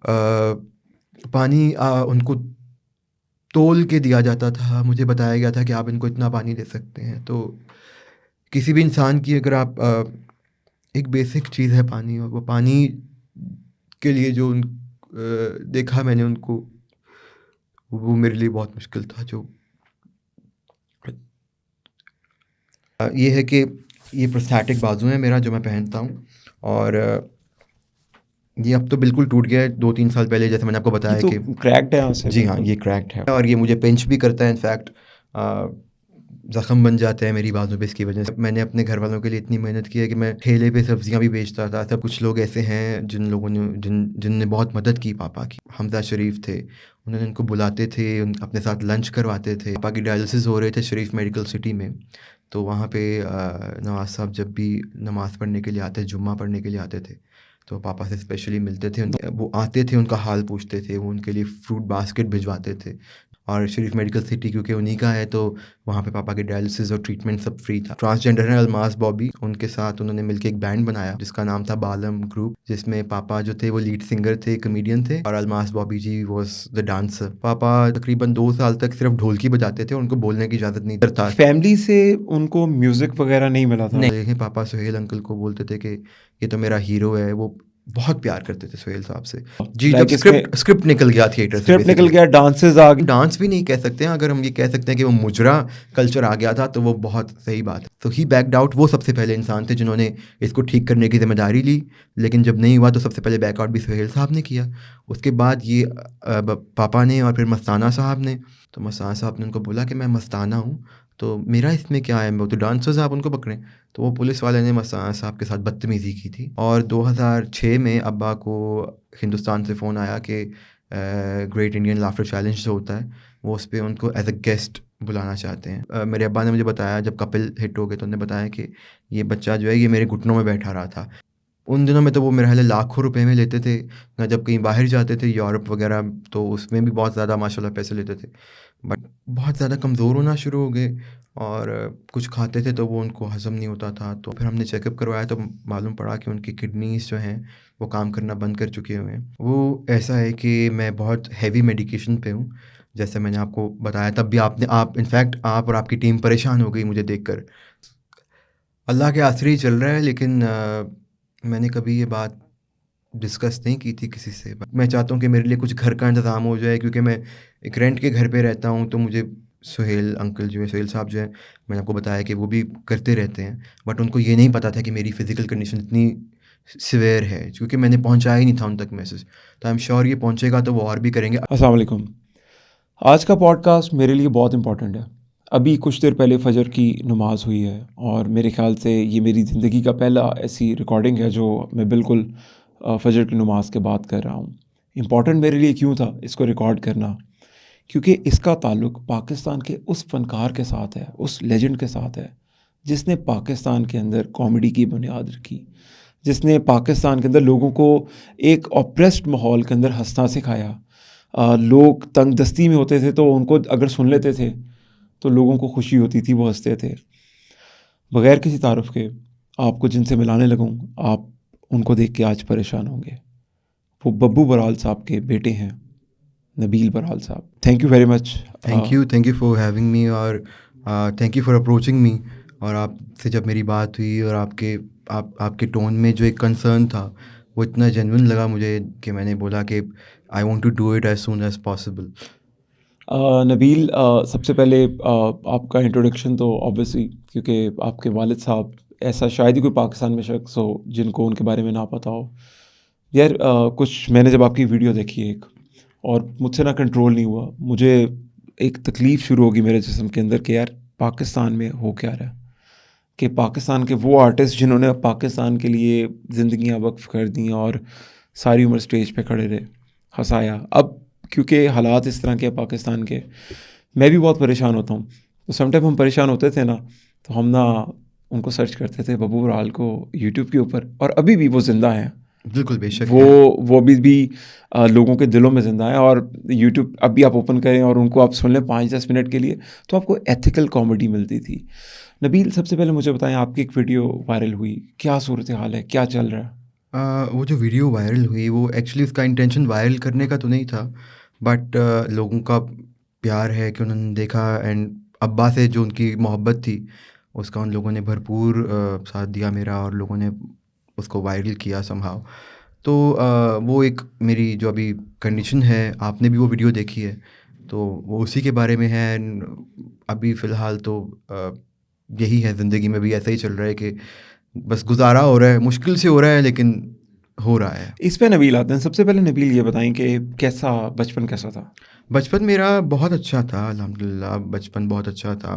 पानी उनको तोल के दिया जाता था। मुझे बताया गया था कि आप इनको इतना पानी दे सकते हैं। तो किसी भी इंसान की अगर आप एक बेसिक चीज़ है पानी, और वो पानी के लिए जो देखा मैंने उनको, वो मेरे लिए बहुत मुश्किल था। जो ये है कि ये प्रोस्थेटिक बाजू है मेरा जो मैं पहनता हूँ, और ये अब तो बिल्कुल टूट गया है 2-3 साल पहले, जैसे मैंने आपको ये बताया तो कि क्रैक्ड है यहाँ से जी हाँ, बिल्कुल। ये क्रैक्ड है और ये मुझे पिंच भी करता है। इनफैक्ट ज़ख्म बन जाते हैं मेरी बाजू पे इसकी वजह से। मैंने अपने घर वालों के लिए इतनी मेहनत की है कि मैं ठेले पे सब्जियां भी बेचता था। सब कुछ लोग ऐसे हैं जिन लोगों ने जिनने बहुत मदद की पापा की। हमजा शरीफ थे, उन्होंने उनको बुलाते थे, अपने साथ लंच करवाते थे। पापा की डायलिसिस हो रहे थे शरीफ मेडिकल सिटी में, तो वहाँ पे नवाज़ साहब जब भी नमाज़ पढ़ने के लिए आते, जुम्मा पढ़ने के लिए आते थे, तो पापा से स्पेशली मिलते थे। वो आते थे, उनका हाल पूछते थे, वो उनके लिए फ्रूट बास्केट भिजवाते थे। और शरीफ मेडिकल सिटी क्योंकि उन्हीं का है, तो वहाँ पे पापा की डायलिसिस और ट्रीटमेंट सब फ्री था। ट्रांसजेंडर हैं अलमास बॉबी, उनके साथ उन्होंने मिलकर एक बैंड बनाया जिसका नाम था बालम ग्रुप, जिसमें पापा जो थे वो लीड सिंगर थे, कमेडियन थे, और अलमास बॉबी जी वॉज द डांसर। पापा तकरीबन 2 साल तक सिर्फ ढोलकी बजाते थे, उनको बोलने की इजाज़त नहीं था। फैमिली से उनको म्यूजिक वगैरह नहीं मिला था? नहीं, पापा सुहेल अंकल को बोलते थे कि ये तो मेरा हीरो है। वो बहुत प्यार करते थे सुहेल साहब से। जी, जब लाइक इसमें स्क्रिप्ट स्क्रिप्ट निकल गया थिएटर से स्क्रिप्ट निकल बेसिकली। गया, डांसेस आ गए। डांस भी नहीं कह सकते हैं, अगर हम ये कह सकते हैं कि वो मुजरा कल्चर आ गया था, तो वो बहुत सही बात है। तो ही बैकड आउट, वो सबसे पहले इंसान थे जिन्होंने इसको ठीक करने की ज़िम्मेदारी ली। लेकिन जब नहीं हुआ तो सबसे पहले बैकआउट भी सुहेल साहब ने किया। उसके बाद ये पापा ने, और फिर मस्ताना साहब ने। तो मस्ताना साहब ने उनको बोला कि मैं मस्ताना हूँ, तो मेरा इसमें क्या है, वो तो डांसर्स आप उनको पकड़ें। तो वो पुलिस वाले ने मस्ताना साहब के साथ बदतमीज़ी की थी। और 2006 में अब्बा को हिंदुस्तान से फ़ोन आया कि ग्रेट इंडियन लाफ्टर चैलेंज जो होता है, वो उस पे उनको एज अ गेस्ट बुलाना चाहते हैं। मेरे अब्बा ने मुझे बताया, जब कपिल हिट हो गए तो उन्होंने बताया कि ये बच्चा जो है ये मेरे घुटनों में बैठा रहा था। उन दिनों में तो वो मेरे ख़्याल है लाखों रुपए में लेते थे। जब कहीं बाहर जाते थे यूरोप वगैरह, तो उसमें भी बहुत ज़्यादा माशाल्लाह पैसे लेते थे। बट बहुत ज़्यादा कमज़ोर होना शुरू हो गए, और कुछ खाते थे तो वो उनको हज़म नहीं होता था। तो फिर हमने चेकअप करवाया तो मालूम पड़ा कि उनकी किडनीज़ जो हैं वो काम करना बंद कर चुके हुए हैं। वो ऐसा है कि मैं बहुत हेवी मेडिकेशन पे हूँ, जैसे मैंने आपको बताया। तब भी आप इनफैक्ट आप और आपकी टीम परेशान हो गई मुझे देखकर। अल्लाह के आसरे ही चल रहा है, लेकिन मैंने कभी ये बात डिस्कस नहीं की थी किसी से। मैं चाहता हूँ कि मेरे लिए कुछ घर का इंतज़ाम हो जाए, क्योंकि मैं एक रेंट के घर पे रहता हूँ। तो मुझे सुहेल अंकल जो है, सुहेल साहब जो हैं, मैंने आपको बताया कि वो भी करते रहते हैं। बट उनको ये नहीं पता था कि मेरी फ़िज़िकल कंडीशन इतनी सिवियर है, क्योंकि मैंने पहुँचाया ही नहीं था उन तक मैसेज। तो आई एम श्योर ये पहुँचेगा तो वो और भी करेंगे। अस्सलाम वालेकुम। आज का पॉडकास्ट मेरे लिए बहुत इंपॉर्टेंट है। अभी कुछ देर पहले फ़जर की नमाज़ हुई है और मेरे ख़्याल से ये मेरी ज़िंदगी का पहला ऐसी रिकॉर्डिंग है जो मैं बिल्कुल फ़जर की नमाज़ के बाद कर रहा हूँ। इम्पॉर्टेंट मेरे लिए क्यों था इसको रिकॉर्ड करना? क्योंकि इसका ताल्लुक़ पाकिस्तान के उस फ़नकार के साथ है, उस लेजेंड के साथ है, जिसने पाकिस्तान के अंदर कॉमेडी की बुनियाद रखी, जिसने पाकिस्तान के अंदर लोगों को एक ऑप्रेस्ड माहौल के अंदर हँसना सिखाया। लोग तंग दस्ती में होते थे तो उनको अगर सुन लेते थे तो लोगों को खुशी होती थी, वो हँसते थे। बग़ैर किसी तारुफ़ के आपको जिनसे मिलाने लगूँ, आप उनको देख के आज परेशान होंगे। वो बब्बू बराल साहब के बेटे हैं, Nabeel Baral sahab. Thank you very much. Thank you for having me, और thank you for approaching me. और आपसे जब मेरी बात हुई, और आपके टोन में जो एक कंसर्न था, वो इतना जेन्युइन लगा मुझे कि मैंने बोला कि I want to do it as soon as possible. Nabeel, सबसे पहले आपका इंट्रोडक्शन तो ऑब्वियसली, क्योंकि आपके वालिद साहब, ऐसा शायद ही कोई पाकिस्तान में शख्स हो जिनको उनके बारे में ना पता हो। यार, कुछ मैंने जब आपकी वीडियो देखी एक, और मुझसे ना कंट्रोल नहीं हुआ, मुझे एक तकलीफ़ शुरू होगी मेरे जिस्म के अंदर कि यार पाकिस्तान में हो क्या रहा है, कि पाकिस्तान के वो आर्टिस्ट जिन्होंने पाकिस्तान के लिए ज़िंदगियाँ वक्फ कर दी और सारी उम्र स्टेज पे खड़े रहे, हँसाया। अब क्योंकि हालात इस तरह के हैं पाकिस्तान के, मैं भी बहुत परेशान होता हूँ। तो समटाइम हम परेशान होते थे ना, तो हम ना उनको सर्च करते थे बब्बू बराल को यूट्यूब के ऊपर, और अभी भी वो ज़िंदा हैं। बिल्कुल, बेशक वो हैं। वो भी लोगों के दिलों में ज़िंदा है। और यूट्यूब अभी आप ओपन करें और उनको आप सुन लें 5-10 मिनट के लिए, तो आपको एथिकल कॉमेडी मिलती थी। नबील, सबसे पहले मुझे बताएं, आपकी एक वीडियो वायरल हुई, क्या सूरत हाल है, क्या चल रहा है? वो जो वीडियो वायरल हुई वो एक्चुअली उसका इंटेंशन वायरल करने का तो नहीं था, बट लोगों का प्यार है कि उन्होंने देखा, एंड अब्बा से जो उनकी मोहब्बत थी उसका उन लोगों ने भरपूर साथ दिया मेरा, और लोगों ने उसको वायरल किया समहाउ। तो वो एक मेरी जो अभी कंडीशन है, आपने भी वो वीडियो देखी है, तो वो उसी के बारे में है। एंड अभी फ़िलहाल तो यही है, ज़िंदगी में भी ऐसा ही चल रहा है कि बस गुज़ारा हो रहा है, मुश्किल से हो रहा है लेकिन हो रहा है। इस पे नबील आते हैं। सबसे पहले नबील ये बताएं कि कैसा बचपन कैसा था? बचपन मेरा बहुत अच्छा था, अल्हम्दुलिल्लाह बचपन बहुत अच्छा था।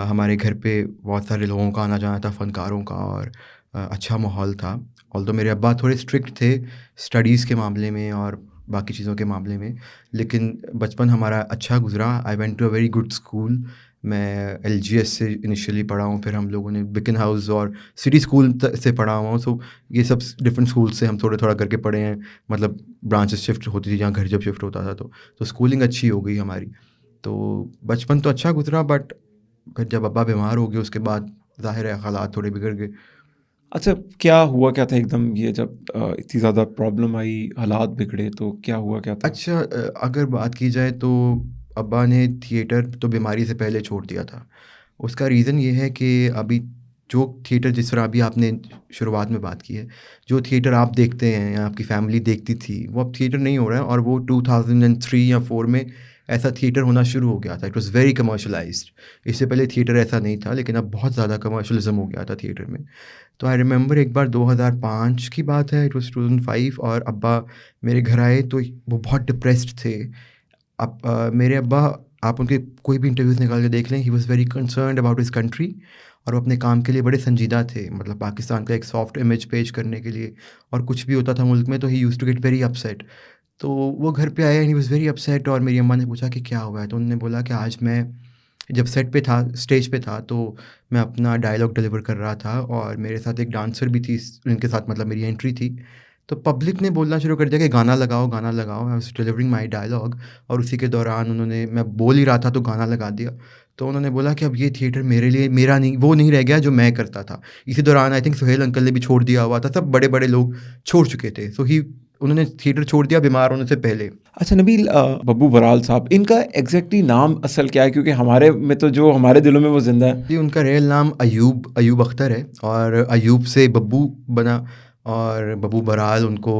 हमारे घर पे बहुत सारे लोगों का आना-जाना था, फ़नकारों का, और अच्छा माहौल था। ऑल्दो मेरे अब्बा थोड़े स्ट्रिक्ट थे स्टडीज़ के मामले में और बाकी चीज़ों के मामले में, लेकिन बचपन हमारा अच्छा गुज़रा। I went to a very good school. मैं एलजीएस से इनिशियली पढ़ा हूँ, फिर हम लोगों ने बिकन हाउस और सिटी स्कूल से पढ़ा हुआ हूँ। सो ये सब डिफरेंट स्कूल से हम थोड़ा थोड़ा करके पढ़े हैं, मतलब ब्रांचेस शिफ्ट होती थी जहाँ घर जब शिफ्ट होता था, तो स्कूलिंग अच्छी हो गई हमारी। तो बचपन तो अच्छा गुजरा, बट फिर जब अब्बा बीमार हो गए उसके बाद ज़ाहिर है हालात थोड़े बिगड़ गए। अच्छा, क्या हुआ क्या था एकदम ये जब इतनी ज़्यादा प्रॉब्लम आई, हालात बिगड़े, तो क्या हुआ क्या था? अच्छा, अगर बात की जाए तो अब्बा ने थिएटर तो बीमारी से पहले छोड़ दिया था। उसका रीज़न ये है कि अभी जो थिएटर, जिस तरह अभी आपने शुरुआत में बात की है, जो थिएटर आप देखते हैं या आपकी फैमिली देखती थी, वो अब थिएटर नहीं हो रहा है, और वो 2003 या 4 में ऐसा थिएटर होना शुरू हो गया था। It was very commercialised. इससे पहले थिएटर ऐसा नहीं था, लेकिन अब बहुत ज़्यादा कमर्शियलिज़्म हो गया था थिएटर में। तो आई रिमेंबर एक बार 2005 की बात है, इट वाज़ 2005, और अब्बा मेरे घर आए तो वो बहुत डिप्रेस्ड थे। अब मेरे अब्बा, आप उनके कोई भी इंटरव्यूज़ निकाल के देख लें, ही was very concerned about his country, और वो अपने काम के लिए बड़े संजीदा थे। मतलब पाकिस्तान का एक सॉफ्ट इमेज पेश करने के लिए, और कुछ भी होता था मुल्क में तो ही used to get very upset. तो वो घर पे आए and he was very upset, और मेरी अम्मा ने पूछा कि क्या हुआ है? तो उन्होंने बोला कि आज मैं जब सेट पे था, स्टेज पे था, तो मैं अपना डायलॉग डिलीवर कर रहा था, और मेरे साथ एक डांसर भी थी, उनके साथ मतलब मेरी एंट्री थी। तो पब्लिक ने बोलना शुरू कर दिया कि गाना लगाओ, गाना लगाओ। I was delivering my dialogue, और उसी के दौरान उन्होंने, मैं बोल ही रहा था तो गाना लगा दिया। तो उन्होंने बोला कि अब ये थिएटर मेरे लिए, मेरा नहीं, वो नहीं रह गया जो मैं करता था। इसी दौरान आई थिंक सुहेल अंकल ने भी छोड़ दिया हुआ था, सब बड़े-बड़े लोग छोड़ चुके थे। सो ही उन्होंने थिएटर छोड़ दिया बीमार होने से पहले। अच्छा नबील, बब्बू बराल साहब, इनका एग्जैक्टली नाम असल क्या है? क्योंकि हमारे में तो जो हमारे दिलों में वो ज़िंदा है। जी, उनका रियल नाम अयूब अख्तर है, और अयूब से बब्बू बना, और बब्बू बहराल उनको,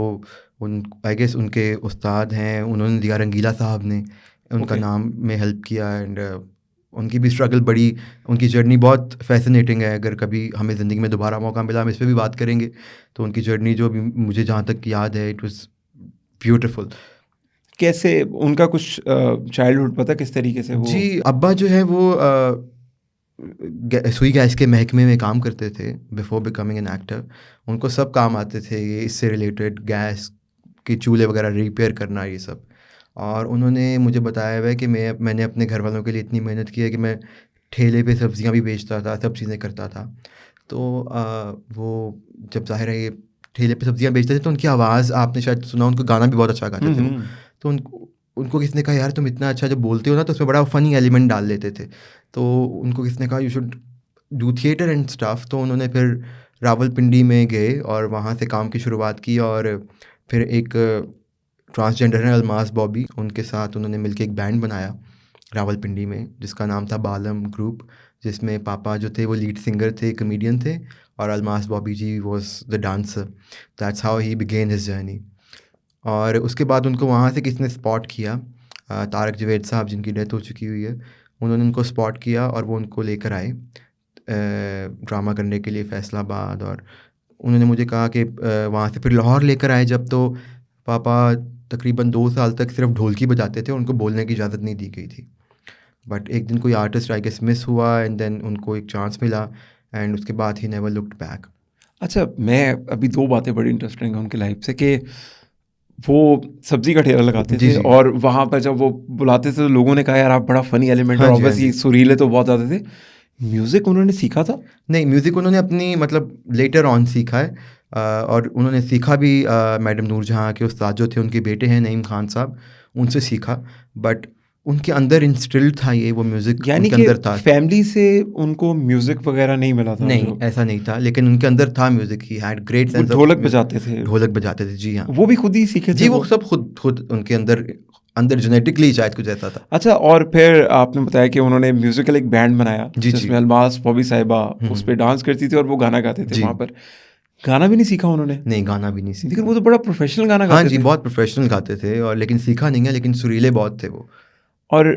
उन आई गेस उनके उस्ताद हैं, उन्होंने दिया, रंगीला साहब ने उनका ओके। नाम में हेल्प किया। एंड उनकी भी स्ट्रगल बड़ी, उनकी जर्नी बहुत फ़ैसिनेटिंग है। अगर कभी हमें ज़िंदगी में दोबारा मौका मिला, हम इस पे भी बात करेंगे। तो उनकी जर्नी जो अभी मुझे जहाँ तक याद है, इट वाज़ ब्यूटीफुल। कैसे उनका कुछ चाइल्डहुड पता किस तरीके से वो? जी, अब्बा जो है वो सुई गैस के महकमे में काम करते थे बिफोर बिकमिंग एन एक्टर। उनको सब काम आते थे, ये इससे रिलेटेड, गैस के चूल्हे वगैरह रिपेयर करना, ये सब। और उन्होंने मुझे बताया हुआ है कि मैंने अपने घर वालों के लिए इतनी मेहनत की है कि मैं ठेले पे सब्जियां भी बेचता था, सब चीज़ें करता था। तो वो जब ज़ाहिर है ये ठेले पे सब्जियां बेचते थे, तो उनकी आवाज़ आपने शायद सुना, उनको गाना भी बहुत अच्छा गाते थे वो। हम्म। तो उनको उनको किसी ने कहा, यार तुम इतना अच्छा जब बोलते हो ना, तो उसमें बड़ा फ़नी एलिमेंट डाल देते थे। तो उनको किसी ने कहा you should do theatre and stuff, तो उन्होंने फिर रावलपिंडी में गए और वहाँ से काम की शुरुआत की। और फिर एक ट्रांसजेंडर हैं अलमास बॉबी, उनके साथ उन्होंने मिलके एक बैंड बनाया रावलपिंडी में, जिसका नाम था बालम ग्रुप, जिसमें पापा जो थे वो लीड सिंगर थे, कमेडियन थे, और Almas Bobby ji was the dancer. That's how he began his journey. और उसके बाद उनको वहाँ से किसी ने स्पॉट किया, तारक जावेद साहब जिनकी डेथ हो चुकी हुई है, उन्होंने उनको स्पॉट किया और वो उनको लेकर आए ड्रामा करने के लिए फैसलाबाद। और उन्होंने मुझे कहा कि वहाँ से फिर लाहौर लेकर आए जब, तो पापा तकरीबन 2 साल तक सिर्फ ढोलकी बजाते थे, उनको बोलने की इजाज़त नहीं दी गई थी। बट एक दिन कोई आर्टिस्ट आई गेस मिस हुआ, एंड देन उनको एक चांस मिला, एंड उसके बाद ही नेवर लुक्ड बैक। अच्छा, मैं अभी दो बातें बड़ी इंटरेस्टिंग हैं उनकी लाइफ से कि वो सब्जी का ठेला लगाते जी, थे, जी। और वहाँ पर जब वो बुलाते थे तो लोगों ने कहा यार आप बड़ा फनी एलिमेंट, हाँ और जी, हाँ ऑब्वियसली जी। सुरीले तो बहुत ज़्यादा थे। म्यूज़िक उन्होंने सीखा था? नहीं, म्यूज़िक उन्होंने अपनी मतलब लेटर ऑन सीखा है, और उन्होंने सीखा भी मैडम नूरजहाँ के उस्ताद जो थे, उनके बेटे हैं नईम खान साहब, उनसे सीखा। बट उनके अंदर इंस्टिल्ड था ये, वो म्यूज़िक यानी उनके कि अंदर था। फैमिली से उनको म्यूजिक वगैरह नहीं मिला था नहीं, जो ऐसा नहीं था, लेकिन उनके अंदर था म्यूज़िक, ही हैड ग्रेट वो सेंस ऑफ ढोलक म्यूज़िक। बजाते थे, ढोलक बजाते थे, जी हाँ। वो भी खुद ही सीखे थे जी, वो सब खुद उनके अंदर अंदर जेनेटिकली शायद कुछ ऐसा था। अच्छा, और फिर आपने बताया कि उन्होंने म्यूजिकल एक बैंड बनाया जी, जी। जिसमें अलमास बॉबी साहिबा उस पे डांस करती थी और वो गाना गाते थे जी। वहाँ पर। गाना भी नहीं सीखा उन्होंने? नहीं, गाना भी नहीं सीखा। लेकिन वो तो बड़ा प्रोफेशनल गाना हाँ गाते जी, थे। बहुत प्रोफ़ेशनल गाते थे, और लेकिन सीखा नहीं है, लेकिन सुरीले बहुत थे वो। और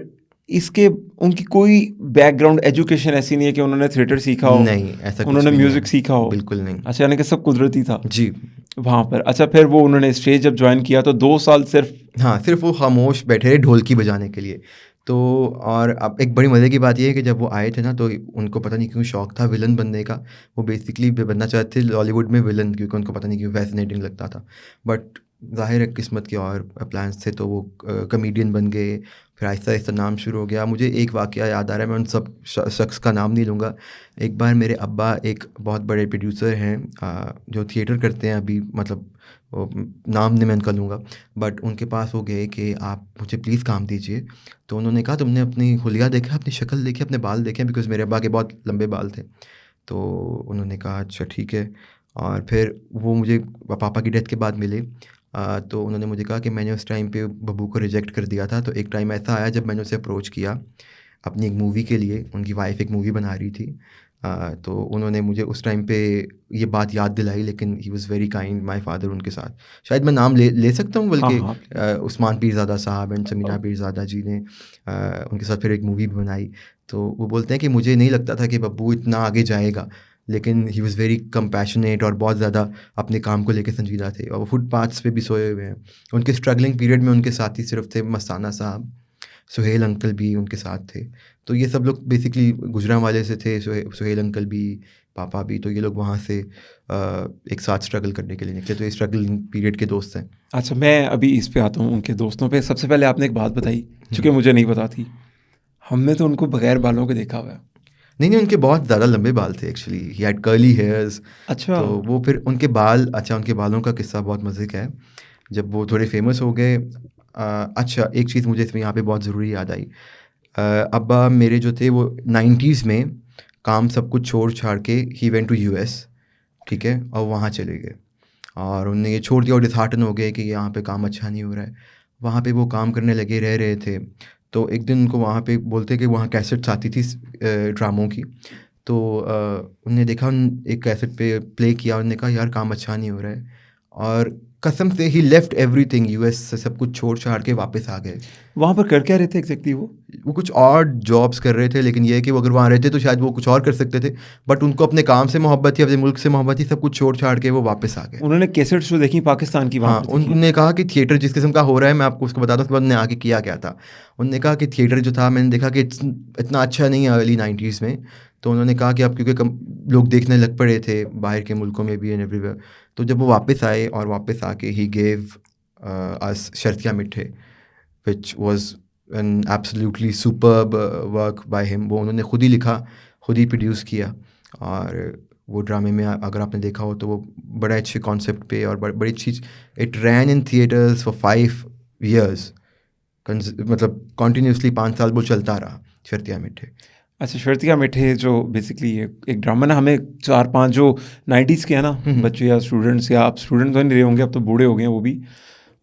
इसके उनकी कोई बैकग्राउंड एजुकेशन ऐसी नहीं है कि उन्होंने थिएटर सीखा हो, नहीं, ऐसा कुछ उन्होंने भी नहीं म्यूजिक है। सीखा हो। बिल्कुल नहीं। अच्छा, यानी कि सब कुदरती था जी। वहाँ पर। अच्छा, फिर वो उन्होंने स्टेज जब ज्वाइन किया तो 2 साल सिर्फ हाँ, सिर्फ़ वो खामोश बैठे रहे ढोलकी बजाने के लिए। तो और अब एक बड़ी मज़े की बात ये है कि जब वो आए थे ना, तो उनको पता नहीं क्यों शौक था विलन बनने का। वो बेसिकली बनना चाहते थे हॉलीवुड में विलन, क्योंकि उनको पता नहीं क्यों फ़ैसिनेटिंग लगता था। बट ज़ाहिर है किस्मत के और प्लान्स थे, तो वो कॉमेडियन बन गए। फिर आहिस्ता-आहिस्ता नाम शुरू हो गया। मुझे एक वाक़या याद आ रहा है, मैं उन सब शख्स का नाम नहीं लूँगा। एक बार मेरे अब्बा एक बहुत बड़े प्रोड्यूसर हैं, जो थिएटर करते हैं अभी, मतलब वो नाम नहीं मैं उनका लूँगा, बट उनके पास वो गए कि आप मुझे प्लीज़ काम दीजिए। तो उन्होंने कहा, तुमने अपनी हुलिया देखा, अपनी शक्ल देखी, अपने बाल देखे? बिकॉज़ मेरे अब्बा के बहुत लंबे बाल थे। तो उन्होंने कहा अच्छा ठीक है। और फिर वो मुझे पापा की डेथ के बाद मिले। तो उन्होंने मुझे कहा कि मैंने उस टाइम पे बब्बू को रिजेक्ट कर दिया था। तो एक टाइम ऐसा आया जब मैंने उसे अप्रोच किया अपनी एक मूवी के लिए, उनकी वाइफ़ एक मूवी बना रही थी। तो उन्होंने मुझे उस टाइम पे ये बात याद दिलाई, लेकिन ही was very kind my father उनके साथ। शायद मैं नाम ले सकता हूँ, हाँ, बल्कि हाँ। उस्मान पीरज़ादा साहब एंड समीना पीरज़ादा जी ने उनके साथ फिर एक मूवी भी बनाई। तो वो बोलते हैं कि मुझे नहीं लगता था कि बब्बू इतना आगे जाएगा, लेकिन ही वाज़ वेरी कंपैशनेट और बहुत ज़्यादा अपने काम को लेके संजीदा थे, और वो फुटपाथ्स पे भी सोए हुए हैं। उनके स्ट्रगलिंग पीरियड में उनके साथी सिर्फ़ थे मस्ताना साहब, सुहेल अंकल भी उनके साथ थे। तो ये सब लोग बेसिकली गुजरांवाले से थे, सुहेल अंकल भी, पापा भी। तो ये लोग वहाँ से एक साथ स्ट्रगल करने के लिए निकले, तो ये स्ट्रगलिंग पीरियड के दोस्त हैं। अच्छा, मैं अभी इस पे आता हूँ उनके दोस्तों पे। सबसे पहले आपने एक बात बताई, चूँकि मुझे नहीं पता थी। हमने तो उनको बगैर बालों के देखा हुआ है। नहीं, नहीं, उनके बहुत ज़्यादा लंबे बाल थे actually, he had curly hairs. अच्छा। तो वो फिर उनके बाल, अच्छा उनके बालों का किस्सा बहुत मज़े का है। जब वो थोड़े फ़ेमस हो गए, अच्छा एक चीज़ मुझे इसमें यहाँ पे बहुत ज़रूरी याद आई। अब्बा मेरे जो थे वो 90s में काम सब कुछ छोड़-छाड़ के ही वेंट टू यूएस, ठीक है? और वहाँ चले गए, और उन्होंने ये छोड़ दिया और डिसहार्टन हो गए कि यहाँ पे काम अच्छा नहीं हो रहा है। वहाँ पे वो काम करने लगे, रह रहे थे। तो एक दिन उनको वहाँ पे बोलते कि वहाँ कैसेट्स आती थी ड्रामों की। तो उन्होंने देखा, एक कैसेट पे प्ले किया, उन्होंने कहा यार काम अच्छा नहीं हो रहा है, और कसम से ही लेफ्ट एवरीथिंग, यूएस से सब कुछ छोड़-छाड़ के वापस आ गए। वहाँ पर कर क्या रहे थे एग्ज़ैक्टली वो? वो कुछ और जॉब्स कर रहे थे, लेकिन ये है कि वो अगर वहाँ रहते तो शायद वो कुछ और कर सकते थे, बट उनको अपने काम से मोहब्बत थी, अपने मुल्क से मोहब्बत थी, सब कुछ छोड़-छाड़ के वो वापस आ गए। उन्होंने कैसेट्स जो देखी पाकिस्तान की वहाँ हाँ, पर देखी? उन्होंने कहा कि थिएटर जिस किस्म का हो रहा है, मैं आपको उसको बताता हूँ, उसके बाद उन्होंने आगे किया क्या था। उन्होंने कहा कि थिएटर जो था, मैंने देखा कि इतना अच्छा नहीं है अर्ली 90s में। तो उन्होंने कहा कि अब क्योंकि लोग देखने लग पड़े थे बाहर के मुल्कों में भी एंड एवरीवेयर। तो जब वो वापस आए, और वापस आके ही गेव अस शर्तिया मिठे, which was an absolutely superb work by him. वो उन्होंने खुद ही लिखा, खुद ही प्रोड्यूस किया, और वो ड्रामे में अगर आपने देखा हो तो वो बड़े अच्छे कॉन्सेप्ट पे और बड़ी अच्छी, it ran in theatres for 5 years, मतलब कंटिन्यूअसली 5 साल वो चलता रहा, शर्तिया मिठे। अच्छा, शर्तिया मिठे जो बेसिकली एक ड्रामा ना, हमें 4-5 जो 90s के हैं ना बच्चे या स्टूडेंट्स, या आप स्टूडेंट तो नहीं रहे होंगे, अब तो बूढ़े हो गए हैं वो भी,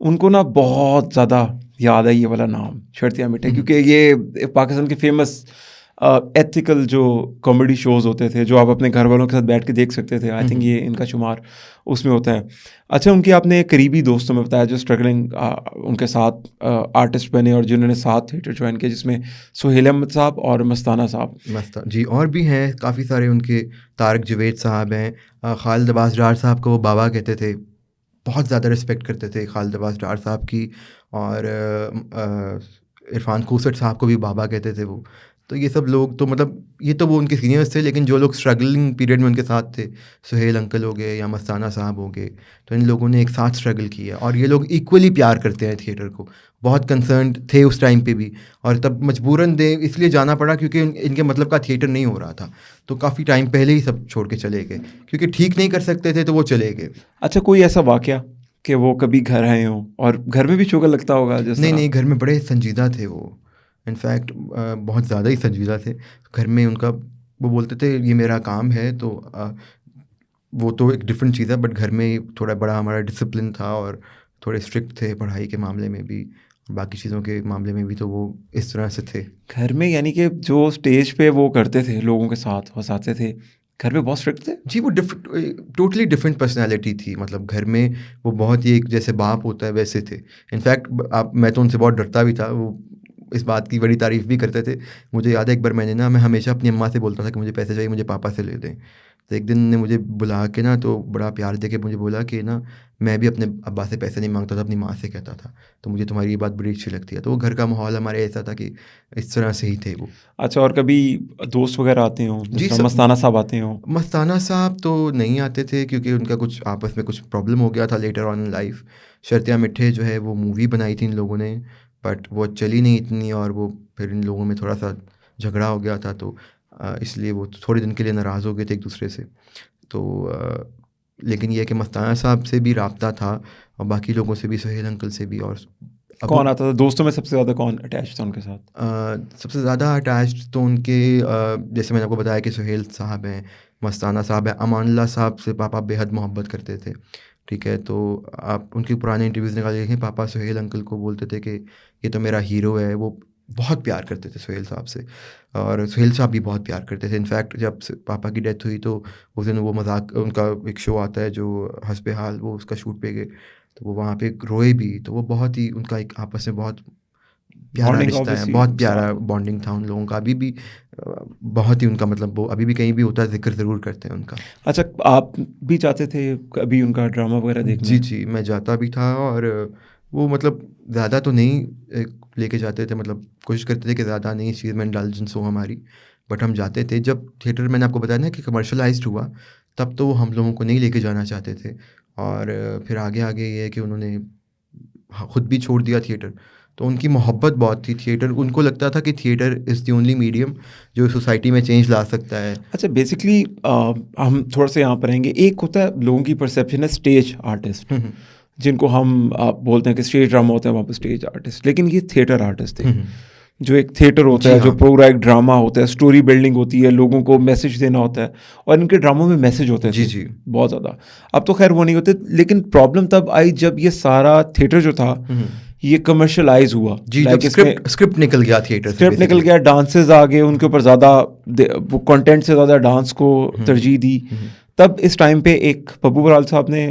उनको ना बहुत ज़्यादा याद है ये वाला नाम शर्तिया मिठे, क्योंकि ये पाकिस्तान के फेमस एथिकल जो कॉमेडी शोज़ होते थे जो आप अपने घर वालों के साथ बैठ के देख सकते थे। आई थिंक ये इनका शुमार उसमें होता है। अच्छा, उनकी आपने करीबी दोस्तों में बताया जो स्ट्रगलिंग उनके साथ आर्टिस्ट बने और जिन्होंने साथ थिएटर ज्वाइन किया, जिसमें सुहेल अहमद साहब और मस्ताना साहब। मस्त जी, और भी हैं काफ़ी सारे उनके, तारक जावेद साहब हैं, खालिद अब्बास डार साहब को वो बाबा कहते थे, बहुत ज़्यादा रिस्पेक्ट करते थे खालिद अब्बास डार साहब की, और इरफान खूसट साहब को भी बाबा कहते थे वो। तो ये सब लोग तो मतलब ये तो वो उनके सीनियर्स थे, लेकिन जो लोग स्ट्रगलिंग पीरियड में उनके साथ थे, सुहेल अंकल हो गए या मस्ताना साहब हो गए, तो इन लोगों ने एक साथ स्ट्रगल किया, और ये लोग इक्वली प्यार करते हैं थिएटर को, बहुत कंसर्न्ड थे उस टाइम पे भी, और तब मजबूरन दे इसलिए जाना पड़ा क्योंकि इनके मतलब का थिएटर नहीं हो रहा था। तो काफ़ी टाइम पहले ही सब छोड़ के चले गए, क्योंकि ठीक नहीं कर सकते थे तो वो चले गए। अच्छा, कोई ऐसा वाक़या कि वो कभी घर आए हों और घर में भी शुगर लगता होगा जिस नहीं, तरह? नहीं, घर में बड़े संजीदा थे वो, इनफैक्ट बहुत ज़्यादा ही संजीदा थे। घर में उनका वो बोलते थे ये मेरा काम है, तो वो तो एक डिफरेंट चीज़ है, बट घर में थोड़ा बड़ा हमारा डिसिप्लिन था और थोड़े स्ट्रिक्ट थे पढ़ाई के मामले में भी, बाकी चीज़ों के मामले में भी, तो वो इस तरह से थे। घर में यानी कि जो स्टेज पे वो करते थे, लोगों के साथ हँसाते थे, घर पे बहुत स्ट्रिक्ट थे? जी, वो टोटली डिफरेंट पर्सनैलिटी थी। मतलब घर में वो बहुत ही एक जैसे बाप होता है वैसे थे। इनफैक्ट मैं तो उनसे बहुत डरता भी था। वो इस बात की बड़ी तारीफ़ भी करते थे। मुझे याद है एक बार मैं हमेशा अपनी अम्मा से बोलता था कि मुझे पैसे चाहिए, मुझे पापा से ले दें। तो एक दिन ने मुझे बुला के ना, तो बड़ा प्यार दे के मुझे बोला कि ना, मैं भी अपने अब्बा से पैसे नहीं माँगता था, अपनी माँ से कहता था। तो मुझे तुम्हारी ये बात बड़ी अच्छी लगती है। तो वो घर का माहौल हमारे ऐसा था कि इस तरह से ही थे वो। अच्छा, और कभी दोस्त वगैरह आते हों, जिस जी, तरह मस्ताना साहब आते हों? मस्ताना साहब तो नहीं आते थे, क्योंकि उनका कुछ आपस में कुछ प्रॉब्लम हो गया था लेटर ऑन इन लाइफ। शर्तिया मिट्ठे जो है वो मूवी बनाई थी इन लोगों ने, बट वो चली नहीं इतनी, और वो फिर इन लोगों में थोड़ा सा झगड़ा हो गया था, तो इसलिए वो थोड़े दिन के लिए नाराज़ हो गए थे एक दूसरे से। तो लेकिन ये है कि मस्ताना साहब से भी राब्ता था, और बाकी लोगों से भी, सुहेल अंकल से भी। और अब कौन आता था दोस्तों में, सबसे ज़्यादा कौन अटैच था उनके साथ? सबसे ज़्यादा अटैच्ड तो उनके जैसे मैंने आपको बताया कि सुहेल साहब हैं, मस्ताना साहब हैं, अमानुल्लाह साहब से पापा बेहद मोहब्बत करते थे। ठीक है, तो आप उनके पुराने इंटरव्यूज़ निकाल के देखें, पापा सुहेल अंकल को बोलते थे कि ये तो मेरा हीरो है। वो बहुत प्यार करते थे सुहेल साहब से, और सुहेल साहब भी बहुत प्यार करते थे। इनफैक्ट जब पापा की डेथ हुई, तो उस दिन वो मजाक, उनका एक शो आता है जो हस्बे हाल, वो उसका शूट पे गए, तो वो वहाँ पे रोए भी। तो वो बहुत ही उनका एक आपस में बहुत प्यारा बॉन्डिंग रिश्ता है, ऑब्वियसली बहुत प्यारा साथ। बॉन्डिंग था उन लोगों का। अभी भी बहुत ही उनका, मतलब वो अभी भी कहीं भी होता है ज़िक्र ज़रूर करते हैं उनका। अच्छा, आप भी जाते थे कभी उनका ड्रामा वगैरह जी, देखने? जी, मैं जाता भी था, और वो मतलब ज़्यादा तो नहीं लेके जाते थे, मतलब कोशिश करते थे कि ज़्यादा नहीं इस चीज़ में इंडल्जेंस हो हमारी, बट हम जाते थे। जब थिएटर मैंने आपको बताया ना कि कमर्शियलाइज़्ड हुआ, तब तो वो हम लोगों को नहीं लेके जाना चाहते थे, और फिर आगे-आगे ये है कि उन्होंने खुद भी छोड़ दिया थिएटर। तो उनकी मोहब्बत बहुत थी थिएटर, उनको लगता था कि theatre is the only medium जो सोसाइटी में चेंज ला सकता है। अच्छा, बेसिकली हम थोड़ा सा यहाँ पर आएंगे। एक होता है लोगों की परसेप्शन है स्टेज आर्टिस्ट, हुँ, हुँ। जिनको हम बोलते हैं कि स्टेज ड्रामा होता है, वहाँ पर स्टेज आर्टिस्ट, लेकिन ये थिएटर आर्टिस्ट थे। हुँ, हुँ। जो एक थिएटर होता जी है, जो हाँ। पूरा एक ड्रामा होता है, स्टोरी बिल्डिंग होती है, लोगों को मैसेज देना होता है, और इनके ड्रामों में मैसेज होते जी, थे जी। बहुत ज़्यादा। अब तो खैर वो नहीं होते, लेकिन प्रॉब्लम तब आई जब ये सारा थिएटर जो था, हुँ, हुँ। ये कमर्शलाइज हुआ। जी, जब लाइक इसमें स्क्रिप्ट निकल गया थिएटर से स्क्रिप्ट निकल बेसिकली। गया, डांसेस आ गए, उनके ऊपर ज़्यादा वो कंटेंट से ज़्यादा डांस को हुँ, तरजीह दी। हुँ। तब इस टाइम पे एक पप्पू बराल साहब ने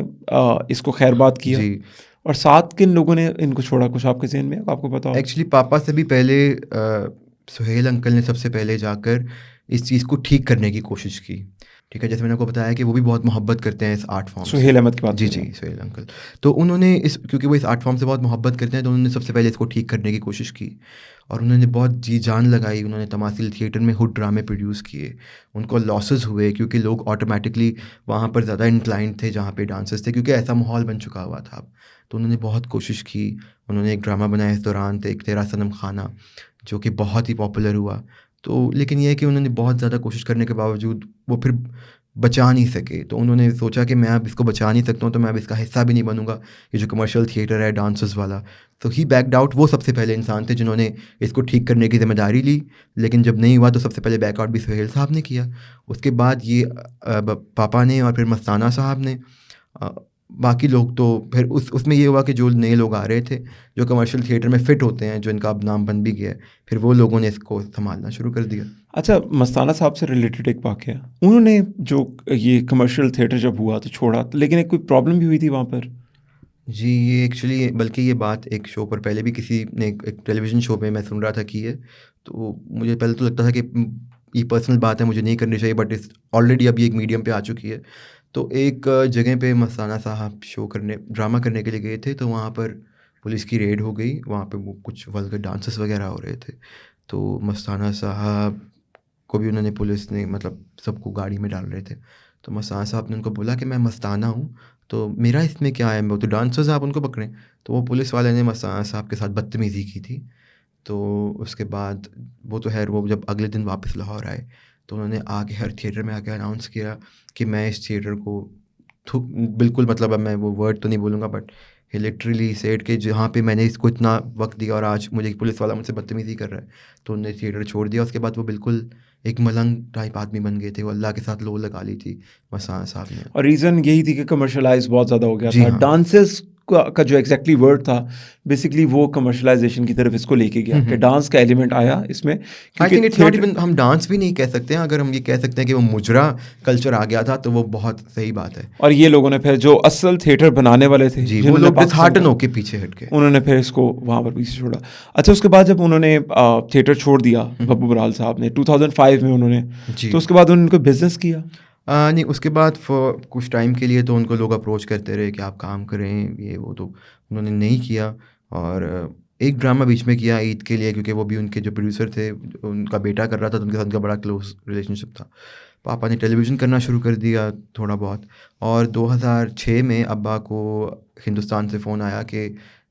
इसको खैर बात किया, जी। और साथ किन लोगों ने इनको छोड़ा, कुछ आपके ज़हन में है, आपको पता हो? एक्चुअली पापा से भी पहले सुहेल अंकल ने सबसे पहले जाकर इस चीज़ को ठीक करने की कोशिश की। ठीक है, जैसे मैंने आपको बताया कि वो भी बहुत मोहब्बत करते हैं इस आर्ट फॉर्म से। सुहेल अहमद की बात जी, कर जी, रहे हैं? सुहेल अंकल। तो उन्होंने क्योंकि वो इस आर्ट फॉर्म से बहुत मोहब्बत करते हैं, तो उन्होंने सबसे पहले इसको ठीक करने की कोशिश की, और उन्होंने बहुत जी जान लगाई। उन्होंने तमासिल थिएटर में हुड ड्रामे प्रोड्यूस किए। उनको लॉसेस हुए, क्योंकि लोग ऑटोमैटिकली वहाँ पर ज़्यादा इंक्लाइंड थे जहाँ पे डांसर्स थे, क्योंकि ऐसा माहौल बन चुका हुआ था अब। तो उन्होंने बहुत कोशिश की। उन्होंने एक ड्रामा बनाया इस दौरान, एक तेरा सनम खाना, जो कि बहुत ही पॉपुलर हुआ। तो लेकिन ये है कि उन्होंने बहुत ज़्यादा कोशिश करने के बावजूद वो फिर बचा नहीं सके। तो उन्होंने सोचा कि मैं अब इसको बचा नहीं सकता हूँ, तो मैं अब इसका हिस्सा भी नहीं बनूँगा, ये जो कमर्शियल थिएटर है डांसर्स वाला। तो ही बैक्ड आउट। वो सबसे पहले इंसान थे जिन्होंने इसको ठीक करने की ज़िम्मेदारी ली। लेकिन जब नहीं हुआ, तो सबसे पहले बैकआउट भी सुहेल साहब ने किया। उसके बाद ये पापा ने, और फिर मस्ताना साहब ने। अ, बाकी लोग तो फिर उसमें ये हुआ कि जो नए लोग आ रहे थे, जो कमर्शियल थिएटर में फ़िट होते हैं, जो इनका अब नाम बन भी गया है, फिर वो लोगों ने इसको सँभालना शुरू कर दिया। अच्छा, मस्ताना साहब से रिलेटेड एक वाक़या, उन्होंने जो ये कमर्शियल थिएटर जब हुआ तो छोड़ा, लेकिन एक कोई प्रॉब्लम भी हुई थी वहाँ पर? जी, ये एक्चुअली, बल्कि ये बात एक शो पर पहले भी किसी ने, एक टेलीविज़न शो पे मैं सुन रहा था कि ये, तो मुझे पहले तो लगता था कि ये पर्सनल बात है, मुझे नहीं करनी चाहिए, बट इस ऑलरेडी अब ये एक मीडियम पे आ चुकी है। तो एक जगह पे मस्ताना साहब ड्रामा करने के लिए गए थे, तो वहाँ पर पुलिस की रेड हो गई। वहाँ पे वो कुछ वल्गर डांसेस वगैरह हो रहे थे। तो मस्ताना साहब को भी उन्होंने, पुलिस ने, मतलब सबको गाड़ी में डाल रहे थे। तो मस्ताना साहब ने उनको बोला कि मैं मस्ताना हूँ, तो मेरा इसमें क्या है, वो तो डांसर्स हैं, आप उनको पकड़ें। तो वो पुलिस वाले ने मस्ताना साहब के साथ बदतमीज़ी की थी। तो उसके बाद वो तो ख़ैर, वो जब अगले दिन वापस लाहौर आए, तो उन्होंने आके हर थिएटर में आके अनाउंस किया कि मैं इस थिएटर को बिल्कुल, मतलब अब मैं वो वर्ड तो नहीं बोलूँगा, बट ही लिटरली सेड कि जहाँ पे मैंने इसको इतना वक्त दिया और आज मुझे एक पुलिस वाला मुझसे बदतमीज़ी कर रहा है, तो उन्होंने थिएटर छोड़ दिया। उसके बाद वो बिल्कुल एक मलंग टाइप आदमी बन गए थे। वो अल्लाह के साथ लो लगा ली थी मसान साहब ने। और रीज़न यही थी कि कमर्शलाइज बहुत ज़्यादा हो गया जी था। हाँ। डांसेस का जो एग्जैक्टली वर्ड था बेसिकली वो कमर्शलाइजेशन की तरफ इसको लेके गया कि डांस का एलिमेंट आया इसमें, आई क्योंकि थिंक इट्स नॉट इवन, हम डांस भी नहीं कह सकते हैं। अगर हम ये कह सकते हैं कि वो मुजरा कल्चर आ गया था तो वो बहुत सही बात है। और ये लोगों ने फिर जो असल थिएटर बनाने वाले थे जी, वो जिन्होंने लोग पाकिस्तान डिसहार्टन का- होके पीछे हट गए। उन्होंने फिर इसको वहाँ पर पीछे छोड़ा। अच्छा, उसके बाद जब उन्होंने थिएटर छोड़ दिया बब्बू बराल साहब ने 2005 में उन्होंने, जी। तो उसके बाद उन्होंने बिजनेस किया। नहीं, उसके बाद फॉर कुछ टाइम के लिए तो उनको लोग अप्रोच करते रहे कि आप काम करें ये वो, तो उन्होंने नहीं किया। और एक ड्रामा बीच में किया ईद के लिए, क्योंकि वो भी उनके जो प्रोड्यूसर थे उनका बेटा कर रहा था, तो उनके साथ उनका बड़ा क्लोज रिलेशनशिप था। पापा ने टेलीविज़न करना शुरू कर दिया थोड़ा बहुत। और 2006 में अब्बा को हिंदुस्तान से फ़ोन आया कि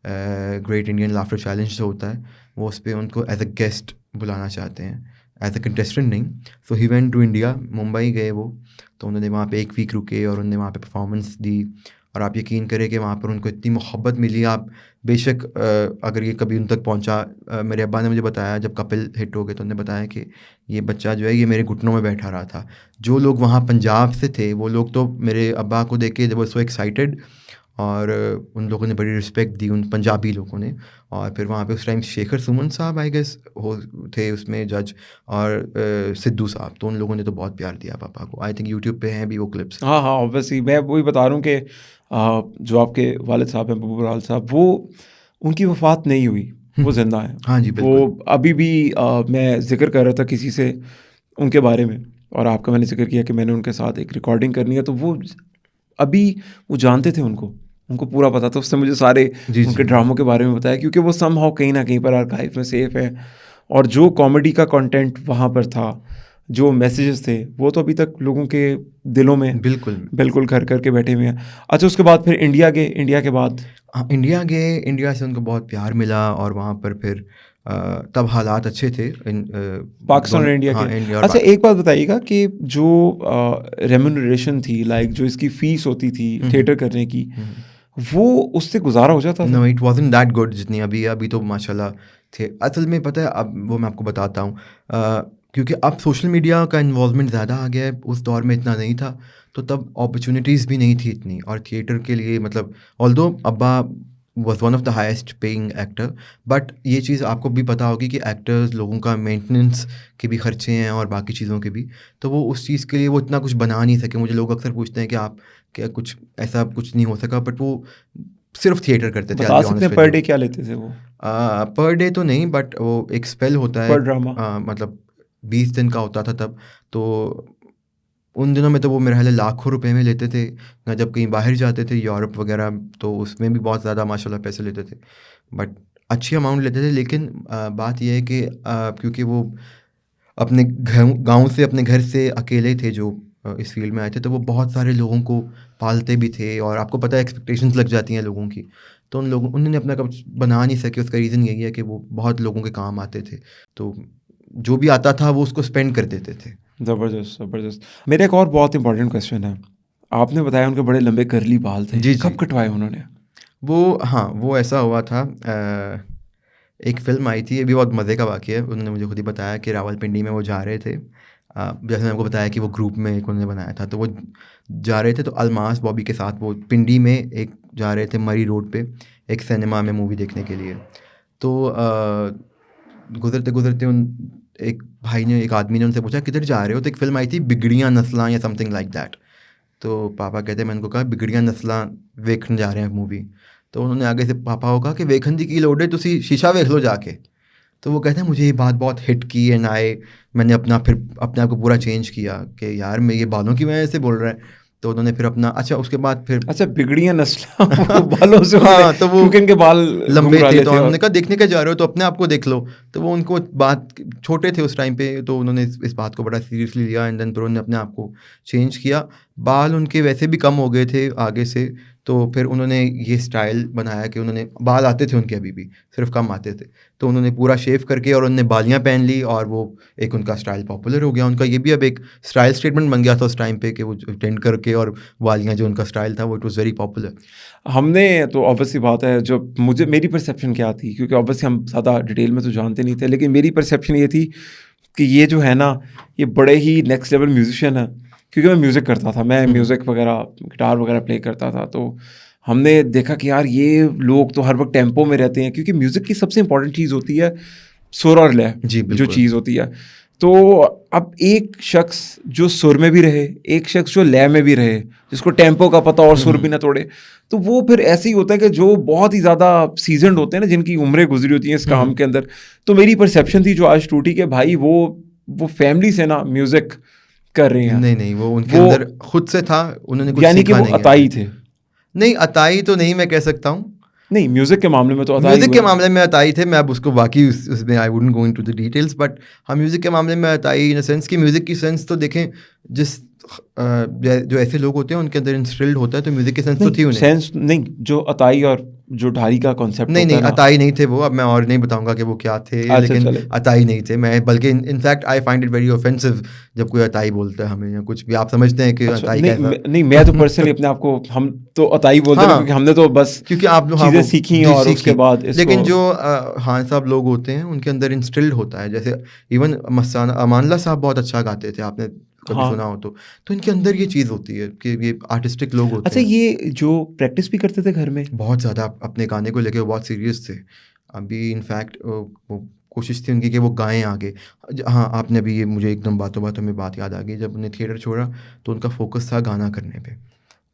ग्रेट इंडियन लाफ्टर चैलेंज जो होता है वो उस पर उनको एज अ गेस्ट बुलाना चाहते हैं, एज अ कंटेस्टेंट नहीं। So he went to India, Mumbai गए वो। तो उन्होंने वहाँ पे 1 वीक रुके और उन्होंने वहाँ पे परफॉर्मेंस दी। और आप यकीन करें कि वहाँ पर उनको इतनी मोहब्बत मिली। आप बेशक अगर ये कभी उन तक पहुँचा, मेरे अब्बा ने मुझे बताया जब कपिल हिट हो गए तो उन्होंने बताया कि ये बच्चा जो है ये मेरे घुटनों में बैठा रहा था। जो लोग वहाँ पंजाब से थे वो लोग तो मेरे अब्बा को देख के दे वर सो एक्साइटेड, और उन लोगों ने बड़ी रिस्पेक्ट दी, उन पंजाबी लोगों ने। और फिर वहाँ पे उस टाइम शेखर सुमन साहब आई गेस हो थे उसमें जज, और सिद्धू साहब, तो उन लोगों ने तो बहुत प्यार दिया पापा को। आई थिंक यूट्यूब पे हैं भी वो क्लिप्स। हाँ हाँ, ऑब्वियसली मैं वही बता रहा हूँ कि जो आपके वालिद साहब हैं बब्बू बराल साहब, वो उनकी वफ़ात नहीं हुई, वो ज़िंदा हैं। हाँ जी, वो अभी भी मैं ज़िक्र कर रहा था किसी से उनके बारे में, और आपका मैंने ज़िक्र किया कि मैंने उनके साथ एक रिकॉर्डिंग करनी है, तो वो अभी वो जानते थे उनको पूरा पता था। उसने मुझे सारे जी, उनके जी। ड्रामों के बारे में बताया, क्योंकि वो समहाउ कहीं ना कहीं पर आर्काइव में सेफ है। और जो कॉमेडी का कंटेंट वहाँ पर था, जो मैसेजेस थे, वो तो अभी तक लोगों के दिलों में बिल्कुल। बिल्कुल घर करके बैठे हुए हैं। अच्छा, उसके बाद फिर इंडिया गए। इंडिया के बाद हाँ, इंडिया गए। इंडिया से उनको बहुत प्यार मिला और वहाँ पर फिर तब हालात अच्छे थे पाकिस्तान और दोनों। इंडिया हाँ, के। इंडिया और अच्छा, एक बात बताइएगा कि जो रेम्यूनरेशन थी, लाइक जो इसकी फ़ीस होती थी थिएटर करने की, वो उससे गुजारा हो जाता था? No, it wasn't that good जितनी अभी है। अभी तो माशाल्लाह थे। असल में पता है, अब वो मैं आपको बताता हूँ, क्योंकि अब सोशल मीडिया का इन्वॉल्वमेंट ज़्यादा आ गया है। उस दौर में इतना नहीं था, तो तब अपॉर्चुनिटीज़ भी नहीं थी इतनी। और थिएटर के लिए मतलब ऑल्दो अब्बा was one of the highest paying actor, but ये चीज़ आपको भी पता होगी कि एक्टर्स लोगों का मेंटेनेंस के भी खर्चे हैं और बाकी चीज़ों के भी। तो वो उस चीज़ के लिए वो इतना कुछ बना नहीं सके। मुझे लोग अक्सर पूछते हैं कि आप क्या कुछ ऐसा कुछ नहीं हो सका, बट वो सिर्फ थिएटर करते थे। बता सकते हैं पर डे क्या लेते थे वो? पर डे तो नहीं, बट वो एक स्पेल होता है। पर ड्रामा? मतलब 20 दिन का होता था तब। तो उन दिनों में तो वो मेरे ख्याल है लाखों रुपए में लेते थे। ना जब कहीं बाहर जाते थे यूरोप वगैरह, तो उसमें भी बहुत ज़्यादा माशाल्लाह पैसे लेते थे, बट अच्छी अमाउंट लेते थे। लेकिन बात ये है कि क्योंकि वो अपने गाँव से, अपने घर से अकेले थे जो इस फील्ड में आए थे, तो वो बहुत सारे लोगों को पालते भी थे। और आपको पता है एक्सपेक्टेशंस लग जाती हैं लोगों की, तो उन्होंने अपना कुछ बना नहीं सके। उसका रीज़न यही है कि वो बहुत लोगों के काम आते थे, तो जो भी आता था वो उसको स्पेंड कर देते थे। ज़बरदस्त, ज़बरदस्त। मेरा एक और बहुत इंपॉर्टेंट क्वेश्चन है। आपने बताया उनके बड़े लंबे करली बाल थे, जी, कब जी। कटवाए उन्होंने? वो ऐसा हुआ था, एक फ़िल्म आई थी, ये भी बहुत मज़े का वाक़या है। उन्होंने मुझे खुद ही बताया कि रावलपिंडी में वो जा रहे थे। जैसे मैंने आपको बताया कि वो ग्रुप में एक उन्होंने बनाया था, तो वो जा रहे थे, तो अलमास बॉबी के साथ वो पिंडी में एक जा रहे थे, मरी रोड पे एक सिनेमा में मूवी देखने के लिए। तो गुज़रते-गुज़रते उन एक भाई ने, एक आदमी ने उनसे पूछा किधर जा रहे हो? तो एक फ़िल्म आई थी बिगड़ियाँ नस्लां या समथिंग लाइक दैट। तो पापा कहते हैं, मैंने उनको कहा बिगड़ियाँ नस्लां वेखन जा रहे हैं मूवी। तो उन्होंने आगे से पापा को कहा कि वेखन दी की लोड़ है, तुसी शीशा वेख लो जाके। तो वो कहते हैं मुझे ये बात बहुत हिट की एंड मैंने फिर अपने आप को पूरा चेंज किया कि यार मैं ये बालों की वजह से बोल रहा है। तो उन्होंने फिर अपना उसके बाद फिर अच्छा, बिगड़ियाँ नस्लें वो बालों से हाँ, तो वो क्योंकि इनके बाल लंबे थे, घुंघराले तो थे। उन्होंने कहा देखने क्या जा रहे हो, तो अपने आप को देख लो। तो वो उनको बात, छोटे थे उस टाइम पे, तो उन्होंने इस बात को बड़ा सीरियसली लिया एंड देन फिर उन्होंने अपने आप को चेंज किया। बाल उनके वैसे भी कम हो गए थे आगे से, तो फिर उन्होंने ये स्टाइल बनाया कि उन्होंने बाल आते थे उनके अभी भी, सिर्फ कम आते थे, तो उन्होंने पूरा शेव करके और उन्होंने बालियाँ पहन ली और वो एक उनका स्टाइल पॉपुलर हो गया। उनका ये भी अब एक स्टाइल स्टेटमेंट बन गया था उस टाइम पे कि वो टेंड करके और बालियाँ, जो उनका स्टाइल था वो इट वाज़ वेरी पॉपुलर। हमने तो ऑब्वियसली बात है, जो मुझे मेरी परसेप्शन क्या थी, क्योंकि ऑब्वियसली हम ज़्यादा डिटेल में तो जानते नहीं थे, लेकिन मेरी परसेप्शन ये थी कि ये जो है ना, ये बड़े ही नेक्स्ट लेवल म्यूजिशियन है, क्योंकि मैं म्यूज़िक करता था, मैं म्यूज़िक वगैरह गिटार वगैरह प्ले करता था। तो हमने देखा कि यार ये लोग तो हर वक्त टेम्पो में रहते हैं, क्योंकि म्यूज़िक की सबसे इंपॉर्टेंट चीज़ होती है सुर और लय, जी, जो बिल्कुल। चीज़ होती है। तो अब एक शख्स जो सुर में भी रहे, एक शख्स जो लय में भी रहे, जिसको टेम्पो का पता और सुर भी ना तोड़े, तो वो फिर ऐसे ही होता है कि जो बहुत ही ज़्यादा सीजनड होते हैं ना, जिनकी उम्रें गुजरी होती हैं इस काम के अंदर। तो मेरी परसेप्शन थी जो आज टूटी, कि भाई वो फैमिली से ना म्यूज़िक कर रहे हैं, नहीं, नहीं, वो उनके वो अंदर खुद से था, उन्होंने कुछ यानी कि सीखा वो नहीं है। अताई थे। नहीं, अताई तो नहीं मैं कह सकता हूँ। नहीं, म्यूज़िक के मामले में तो अताई म्यूज़िक हुए के ना। मामले में अताई थे, मैं अब उसको बाकी उसमें I wouldn't go into the details, but हाँ, म्यूज़िक के मामले में अताई इन द सेंस कि म्यूज़िक की सेंस तो देखें, जिस जो ऐसे लोग होते हैं उनके अंदर इंस्टिल्ड होता है, तो म्यूज़िक की सेंस तो थी नहीं उन्हें। सेंस नहीं, जो अताई और जो ढारी का कॉन्सेप्ट नहीं, होता नहीं, है ना। अताई नहीं थे वो, अब मैं और नहीं बताऊँगा कि वो क्या थे, अच्छा लेकिन चले। अताई नहीं थे। मैं बल्कि in fact I find it very offensive जब कोई अताई बोलता है हमें, या कुछ भी आप समझते हैं कि अच्छा, अताई नहीं कैसा। नहीं, मैं तो पर्सनली अपने आप को, हम तो अताई बोलते हैं, क्योंकि हाँ, हमने तो बस क्योंकि आप हाँ, चीज़ें वो सीखी जी, और उसके सीखी। बाद इसको। लेकिन जो हाँ साहब लोग होते हैं, उनके अंदर इंस्टिल्ड होता है, जैसे इवन मस्ताना अमानुल्लाह साहब बहुत अच्छा गाते थे, आपने कभी सुना हाँ। हो तो। तो इनके अंदर ये चीज़ होती है कि ये आर्टिस्टिक लोग होते अच्छा, हैं। ये जो प्रैक्टिस भी करते थे घर में? बहुत ज़्यादा अपने गाने को लेके वो बहुत सीरियस थे। अभी इनफैक्ट वो कोशिश थी उनकी कि वो गाएँ आगे। हाँ, आपने अभी ये मुझे एकदम बातों-बातों में बात याद आ गई, जब उन्हें थिएटर छोड़ा, तो उनका फ़ोकस था गाना करने पे।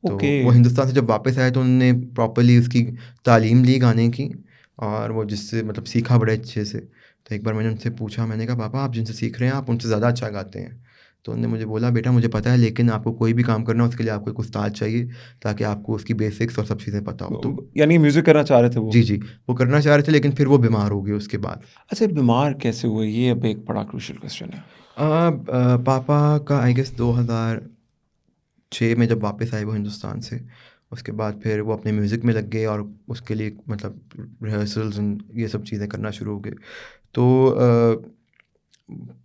तो ओके। वो हिंदुस्तान से जब वापस आए तो उन्होंने प्रॉपर्ली उसकी तालीम ली गाने की, और वो जिससे मतलब सीखा बड़े अच्छे से। तो एक बार मैंने उनसे पूछा, मैंने कहा पापा आप जिनसे सीख रहे हैं आप उनसे ज़्यादा अच्छा गाते हैं। तो उन्होंने मुझे बोला बेटा मुझे पता है, लेकिन आपको कोई भी काम करना है उसके लिए आपको एक उस्ताद चाहिए, ताकि आपको उसकी बेसिक्स और सब चीज़ें पता हो। तो यानी म्यूज़िक करना चाह रहे थे वो? जी, जी, वो करना चाह रहे थे, लेकिन फिर वो बीमार हो गए उसके बाद। अच्छा, बीमार कैसे हुए? ये अब एक बड़ा क्रूशियल क्वेश्चन है। पापा का आई गेस 2006 में जब वापस आए वो हिंदुस्तान से, उसके बाद फिर वो अपने म्यूज़िक में लग गए और उसके लिए मतलब रिहर्सल्स एंड ये सब चीज़ें करना शुरू हो गए। तो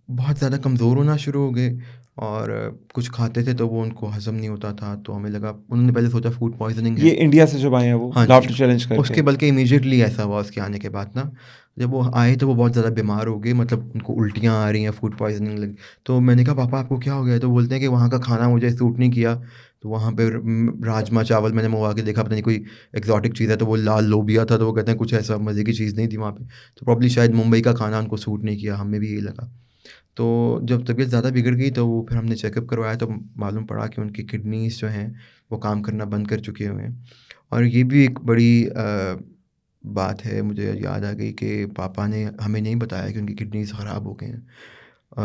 बहुत ज़्यादा कमज़ोर होना शुरू हो गए, और कुछ खाते थे तो वो उनको हज़म नहीं होता था, तो हमें लगा, उन्होंने पहले सोचा फूड पॉइज़निंग ये है। इंडिया से जब आए हैं वो, हाँ जी, लाफ्टर चैलेंज करके? उसके बल्कि इमीडिएटली ऐसा हुआ उसके आने के बाद ना, जब वो आए तो वो बहुत ज़्यादा बीमार हो गए, मतलब उनको उल्टियाँ आ रही हैं, फूड पॉइज़निंग लगी। तो मैंने कहा पापा आपको क्या हो गया है? तो बोलते हैं कि वहाँ का खाना मुझे सूट नहीं किया, तो वहाँ पे राजमा चावल मैंने मँगवा के देखा, पता नहीं कोई एक्सोटिक चीज़ है, तो वो लाल लोबिया था, तो वो कहते हैं कुछ ऐसा मज़े की चीज़ नहीं थी वहाँ पे। तो प्रॉब्ली शायद मुंबई का खाना उनको सूट नहीं किया, हमें भी यही लगा। तो जब तबीयत ज़्यादा बिगड़ गई तो वो फिर हमने चेकअप करवाया, तो मालूम पड़ा कि उनकी किडनीज़ जो हैं वो काम करना बंद कर चुके हुए हैं। और ये भी एक बड़ी बात है, मुझे याद आ गई कि पापा ने हमें नहीं बताया कि उनकी किडनीज़ ख़राब हो गई हैं।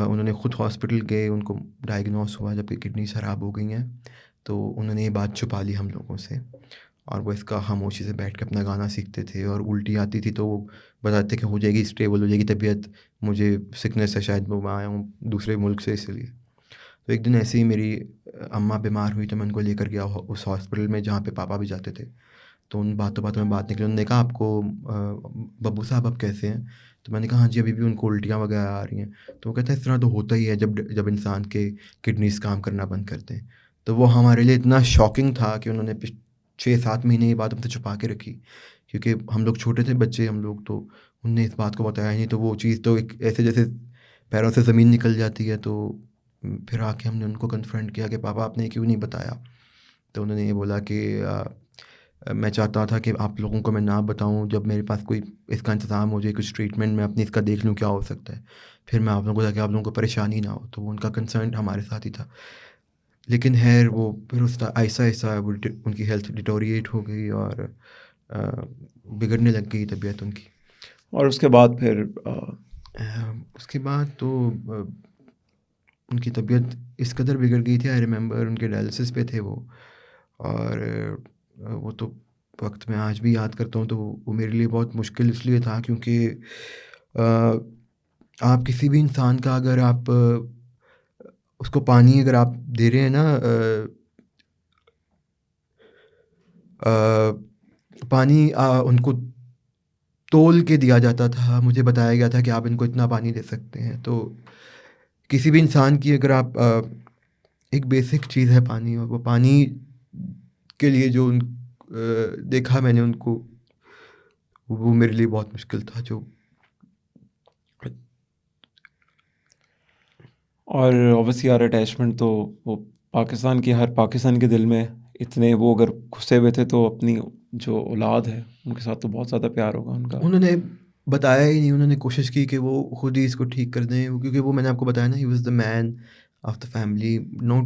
उन्होंने खुद हॉस्पिटल गए, उनको डायग्नोस हुआ जबकि किडनीज़ ख़राब हो गई हैं, तो उन्होंने ये बात छुपा ली हम लोगों से, और वो इसका खामोशी से बैठ के अपना गाना सीखते थे, और उल्टी आती थी तो वो बताते कि हो जाएगी, स्टेबल हो जाएगी तबीयत, मुझे सिकनेस है शायद, वो मैं आया हूँ दूसरे मुल्क से इसलिए। तो एक दिन ऐसे ही मेरी अम्मा बीमार हुई, तो मैं उनको लेकर गया उस हॉस्पिटल में जहाँ पे पापा भी जाते थे। तो उन बातों-बातों में बात निकली, उन्होंने कहा आपको बब्बू साहब अब कैसे हैं? तो मैंने कहा हाँ जी, अभी भी उनको उल्टियाँ वगैरह आ रही हैं। तो वो कहते हैं इस तरह तो होता ही है जब जब इंसान के किडनीज़ काम करना बंद करते हैं। तो वो हमारे लिए इतना शॉकिंग था कि उन्होंने 6-7 महीने ये बात हमसे छुपा के रखी। क्योंकि हम लोग छोटे थे बच्चे, हम लोग तो उनने इस बात को बताया ही नहीं, तो वो चीज़ तो एक ऐसे जैसे पैरों से ज़मीन निकल जाती है। तो फिर आके हमने उनको कन्फ्रंट किया कि पापा आपने क्यों नहीं बताया? तो उन्होंने ये बोला कि मैं चाहता था कि आप लोगों को मैं ना बताऊं, जब मेरे पास कोई इसका इंतज़ाम हो जाए, कुछ ट्रीटमेंट मैं अपनी इसका देख लूं क्या हो सकता है, फिर मैं आप लोगों को, ताकि आप लोगों को परेशानी ना हो। तो वो उनका कंसर्न हमारे साथ ही था। लेकिन खैर वो फिर उस आहिस्ता-आहिस्ता वो उनकी हेल्थ डिटोरिएट हो गई, और अ, बिगड़ने लग गई तबीयत उनकी। और उसके बाद फिर उसके बाद तो उनकी तबीयत इस कदर बिगड़ गई थी, आई रिमेंबर उनके डायलिसिस पे थे वो, और वो तो वक़्त मैं आज भी याद करता हूँ, तो वो मेरे लिए बहुत मुश्किल इसलिए था क्योंकि आप किसी भी इंसान का अगर आप उसको पानी अगर आप दे रहे हैं ना, पानी उनको तोल के दिया जाता था, मुझे बताया गया था कि आप इनको इतना पानी दे सकते हैं। तो किसी भी इंसान की अगर आप एक बेसिक चीज़ है पानी, और वो पानी के लिए जो देखा मैंने उनको, वो मेरे लिए बहुत मुश्किल था। जो और ऑब्वियसली यार अटैचमेंट तो वो पाकिस्तान के हर पाकिस्तान के दिल में इतने वो अगर घुसे हुए थे, तो अपनी जो औलाद है उनके साथ तो बहुत ज़्यादा प्यार होगा उनका। उन्होंने बताया ही नहीं, उन्होंने कोशिश की कि वो खुद ही इसको ठीक कर दें, क्योंकि वो मैंने आपको बताया ना, he was the man of the family, no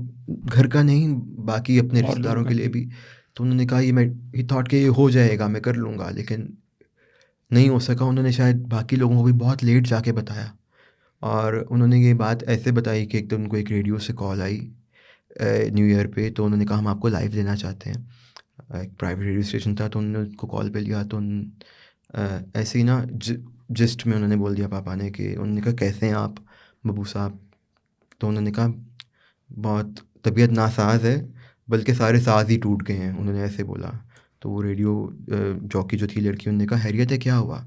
घर का नहीं, बाकी अपने और लोगों रिश्तेदारों का के लिए भी। भी। तो उन्होंने कहा, ये मैं ही थॉट कि ये हो जाएगा, मैं कर लूँगा, लेकिन नहीं हो सका। उन्होंने शायद बाकी लोगों को भी बहुत लेट जाके बताया, और उन्होंने ये बात ऐसे बताई कि एक तो उनको एक रेडियो से कॉल आई न्यू ईयर पे। तो उन्होंने कहा, हम आपको लाइव देना चाहते हैं। एक प्राइवेट रेडियो स्टेशन था, तो उन्होंने उसको कॉल पे लिया। तो ऐसे ही ना जिस्ट में उन्होंने बोल दिया पापा ने, कि उन्होंने कहा, कैसे हैं आप बब्बू साहब? तो उन्होंने कहा, बहुत तबीयत नासाज है, बल्कि सारे साज ही टूट गए हैं, उन्होंने ऐसे बोला। तो वो रेडियो जॉकी जो थी लड़की, उन्होंने कहा, हैरियत है, क्या हुआ?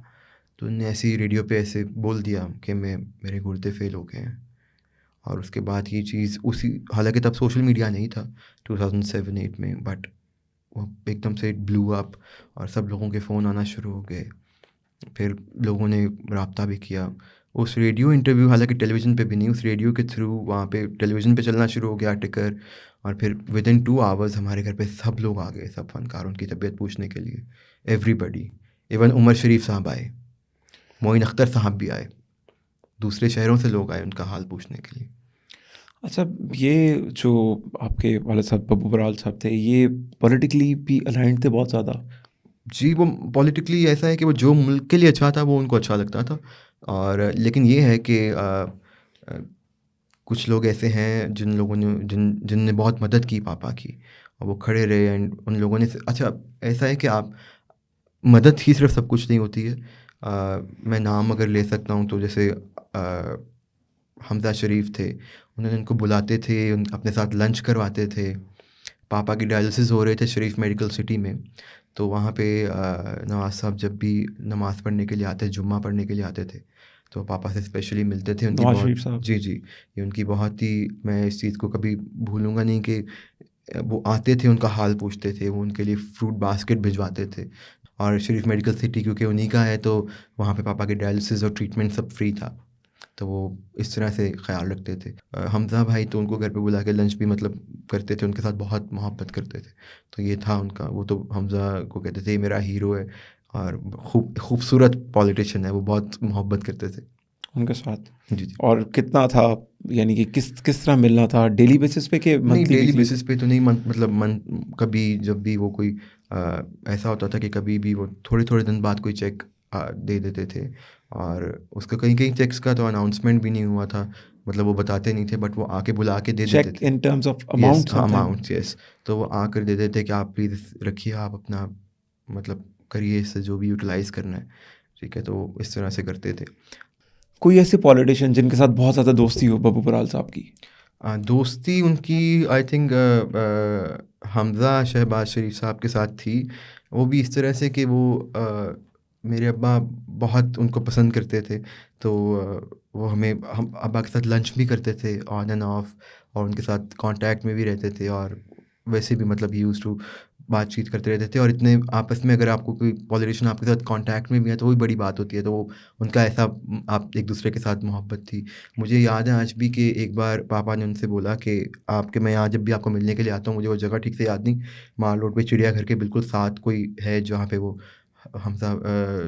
तो उन्होंने ऐसे ही रेडियो पे ऐसे बोल दिया कि मेरे गुर्दे फेल हो गए हैं। और उसके बाद ये चीज़ उसी, हालांकि तब सोशल मीडिया नहीं था 2007-8 में, बट वो एकदम से ब्लू अप, और सब लोगों के फ़ोन आना शुरू हो गए। फिर लोगों ने राब्ता भी किया। उस रेडियो इंटरव्यू, हालांकि टेलीविज़न पे भी नहीं, उस रेडियो के थ्रू वहाँ पे टेलीविज़न पे चलना शुरू हो गया टिकर। और फिर विदिन 2 आवर्स हमारे घर पे सब लोग आ गए, सब फ़नकार उनकी तबीयत पूछने के लिए, एवरीबडी। इवन उमर शरीफ साहब आए, मोइन अख्तर साहब भी आए, दूसरे शहरों से लोग आए उनका हाल पूछने के लिए। अच्छा, ये जो आपके वाले साहब बब्बू बराल साहब थे, ये पॉलिटिकली भी अलाइंड थे बहुत ज़्यादा। जी, वो पॉलिटिकली ऐसा है कि वो जो मुल्क के लिए अच्छा था, वो उनको अच्छा लगता था। और लेकिन ये है कि अ, कुछ लोग ऐसे हैं जिन लोगों ने जिनने बहुत मदद की पापा की, और वो खड़े रहे। एंड उन लोगों ने अच्छा, ऐसा है कि आप मदद ही सिर्फ सब कुछ नहीं होती है। मैं नाम अगर ले सकता हूँ, तो जैसे हमज़ा शरीफ थे, उन्होंने उनको बुलाते थे, अपने साथ लंच करवाते थे। पापा की डायलिसिस हो रहे थे शरीफ मेडिकल सिटी में, तो वहाँ पे नवाज़ साहब जब भी नमाज़ पढ़ने के लिए आते, जुम्मा पढ़ने के लिए आते थे, तो पापा से स्पेशली मिलते थे। उनकी नवाज शरीफ बहुत, साहब। जी, जी, ये उनकी बहुत ही, मैं इस चीज़ को कभी भूलूँगा नहीं कि वो आते थे, उनका हाल पूछते थे, वो उनके लिए फ्रूट बास्केट भिजवाते थे। और शरीफ मेडिकल सिटी क्योंकि उन्हीं का है, तो वहाँ पे पापा के डायलिसिस और ट्रीटमेंट सब फ्री था। तो वो इस तरह से ख़्याल रखते थे। हमज़ा भाई तो उनको घर पे बुला के लंच भी मतलब करते थे, उनके साथ बहुत मोहब्बत करते थे। तो ये था उनका, वो तो हमज़ा को कहते थे, ये मेरा हीरो है, और खूबसूरत पॉलिटिशियन है, वो बहुत मोहब्बत करते थे। उनके साथ। जी, जी। और कितना था, यानी कि किस किस तरह मिलना था, डेली बेसिस पे कि नहीं, मंथली डेली वीकली? बेसिस पे तो नहीं, मतलब कभी जब भी वो कोई ऐसा होता था कि कभी भी वो थोड़े-थोड़े दिन बाद कोई चेक दे देते थे। और उसका कहीं-कहीं चेक्स का तो अनाउंसमेंट भी नहीं हुआ था, मतलब वो बताते नहीं थे, बट वो आके बुला के दे देते चेक थे। In terms of yes, amount हाँ, समथिंग? Amounts, yes. तो वो आकर दे देते कि आप प्लीज़ रखिए, आप अपना मतलब करिए इससे जो भी यूटिलाइज़ करना है, ठीक है? तो इस तरह से करते थे। कोई ऐसे पॉलिटिशियन जिनके साथ बहुत ज़्यादा दोस्ती हो बब्बू बराल साहब की? दोस्ती उनकी आई थिंक हमज़ा शहबाज शरीफ साहब के साथ थी। वो भी इस तरह से कि वो मेरे अब्बा बहुत उनको पसंद करते थे। तो वो हम अब्बा के साथ लंच भी करते थे ऑन एंड ऑफ, और उनके साथ कांटेक्ट में भी रहते थे। और वैसे भी मतलब ही यूज़्ड टू बातचीत करते रहते थे। और इतने आपस में अगर आपको कोई पॉलिटिशियन आपके साथ कांटेक्ट में भी है, तो वो भी बड़ी बात होती है। तो वो उनका ऐसा आप एक दूसरे के साथ मोहब्बत थी। मुझे याद है आज भी कि एक बार पापा ने उनसे बोला कि आपके मैं यहाँ जब भी आपको मिलने के लिए आता हूँ, मुझे वो जगह ठीक से याद नहीं, माल रोड पे चिड़ियाघर के बिल्कुल साथ कोई है जहाँ पे वो हमज़ा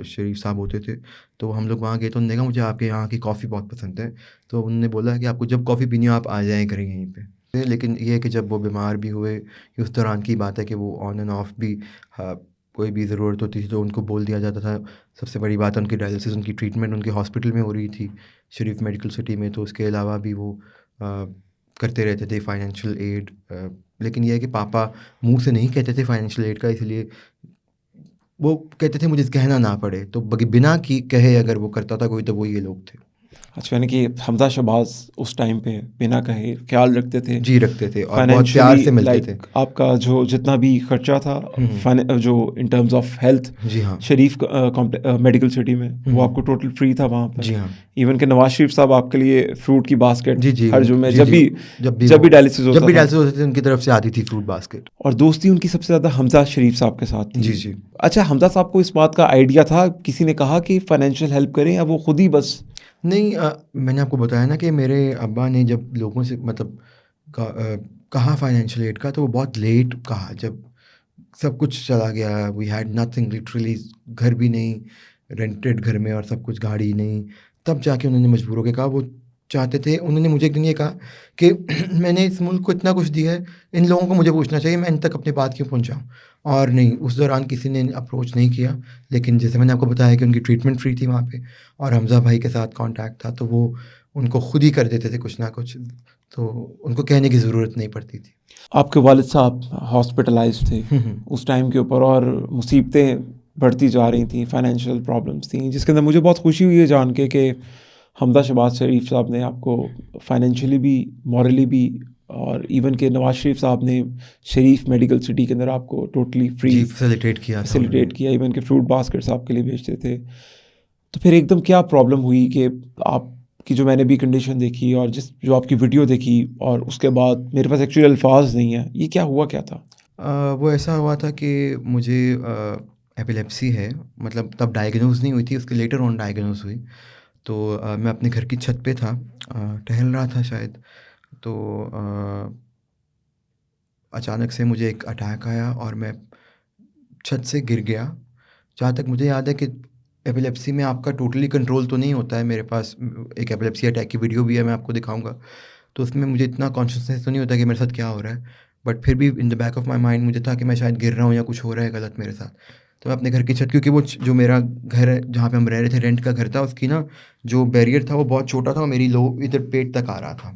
शरीफ साहब होते थे। तो हम लोग वहाँ गए, तो उन्होंने कहा, मुझे आपके यहाँ की कॉफ़ी बहुत पसंद है। तो उन्होंने बोला कि आपको जब कॉफ़ी पीनी हो आप आ जाया करें यहीं पे। लेकिन ये है कि जब वो बीमार भी हुए, ये उस दौरान की बात है कि वो ऑन एंड ऑफ भी कोई भी ज़रूरत होती थी तो उनको बोल दिया जाता था। सबसे बड़ी बात है, उनकी डायलिसिस, उनकी ट्रीटमेंट उनके हॉस्पिटल में हो रही थी, शरीफ मेडिकल सिटी में। तो उसके अलावा भी वो करते रहते थे फाइनेंशियल एड। लेकिन ये है कि पापा मुँह से नहीं कहते थे फाइनेंशियल एड का, इसलिए वो कहते थे मुझे कहना ना पड़े। तो बिना की कहे अगर वो करता था कोई, तो वो ये लोग थे। अच्छा, यानी कि हमजा शहबाज उस टाइम पे बिना कहे ख्याल रखते थे जी, रखते थे और बहुत प्यार से फाइनेंशियली, मिलते थे। लाइक आपका जो जितना भी खर्चा था, जो इन टर्म्स ऑफ हेल्थ, जी हाँ। शरीफ मेडिकल सिटी में वो आपको टोटल फ्री था वहाँ पर। जी हाँ। इवन के नवाज शरीफ साहब आपके लिए फ्रूट की बास्केट जी, जी, हर जुम्मे, जी, जी। जब भी डायलिसिस जब होता भी था, डायलिसिस होते थे उनकी तरफ से आती थी फ्रूट बास्केट। और दोस्ती उनकी सबसे ज़्यादा हमजा शरीफ साहब के साथ थी। जी, जी। अच्छा, हमजा साहब को इस बात का आइडिया था, किसी ने कहा कि फाइनेंशियल हेल्प करें, या वो खुद ही बस? नहीं, मैंने आपको बताया ना कि मेरे अब्बा ने जब लोगों से मतलब कहा फाइनेंशियल एड का, तो वो बहुत लेट कहा, जब सब कुछ चला गया, वी हैड नथिंग लिटरली, घर भी नहीं, रेंटेड घर में और सब कुछ, गाड़ी नहीं, तब जाके उन्होंने मजबूर होके कहा। वो चाहते थे, उन्होंने मुझे एक दिन ये कहा कि मैंने इस मुल्क को इतना कुछ दिया है, इन लोगों को मुझे पूछना चाहिए मैं इन तक अपनी बात क्यों पहुँचाऊँ। और नहीं, उस दौरान किसी ने अप्रोच नहीं किया, लेकिन जैसे मैंने आपको बताया कि उनकी ट्रीटमेंट फ्री थी वहाँ पे, और हमज़ा भाई के साथ कॉन्टैक्ट था, तो वो उनको खुद ही कर देते थे कुछ ना कुछ, तो उनको कहने की ज़रूरत नहीं पड़ती थी। आपके वालिद साहब हॉस्पिटलाइज थे उस टाइम के ऊपर, और मुसीबतें बढ़ती जा रही थी, फाइनेंशियल प्रॉब्लम्स थी, जिसके अंदर मुझे बहुत खुशी हुई है जान के कि हमजा शहबाज शरीफ साहब ने आपको फाइनेंशियली भी, मॉरली भी, और इवन के नवाज शरीफ साहब ने शरीफ मेडिकल सिटी के अंदर आपको टोटली फ्री जी, फैसिलिटेट किया था उन्होंने। फैसिलिटेट किया, इवन के फ्रूट बास्केट्स आपके लिए भेजते थे। तो फिर एकदम क्या प्रॉब्लम हुई कि आपकी, जो मैंने भी कंडीशन देखी और जो आपकी वीडियो देखी, और उसके बाद मेरे पास एक्चुअली अल्फाज नहीं है, ये क्या हुआ, क्या था? वो ऐसा हुआ था कि मुझे एपिलेप्सी है, मतलब तब डायग्नोज़ नहीं हुई थी, उसके लेटर ऑन डायग्नोज़ हुई। तो मैं अपने घर की छत पे था, टहल रहा था शायद, तो अचानक से मुझे एक अटैक आया और मैं छत से गिर गया। जहाँ तक मुझे याद है कि एपिलेप्सी में आपका टोटली कंट्रोल तो नहीं होता है, मेरे पास एक एपिलेप्सी अटैक की वीडियो भी है, मैं आपको दिखाऊँगा। तो उसमें मुझे इतना कॉन्शियसनेस तो नहीं होता कि मेरे साथ क्या हो रहा है, बट फिर भी in the back of my mind मुझे था कि मैं शायद गिर रहा हूँ या कुछ हो रहा है गलत मेरे साथ। तो मैं अपने घर की छत, क्योंकि वो जो मेरा घर है जहाँ पे हम रह रहे थे, रेंट का घर था, उसकी ना जो बैरियर था वो बहुत छोटा था और मेरी लो इधर पेट तक आ रहा था।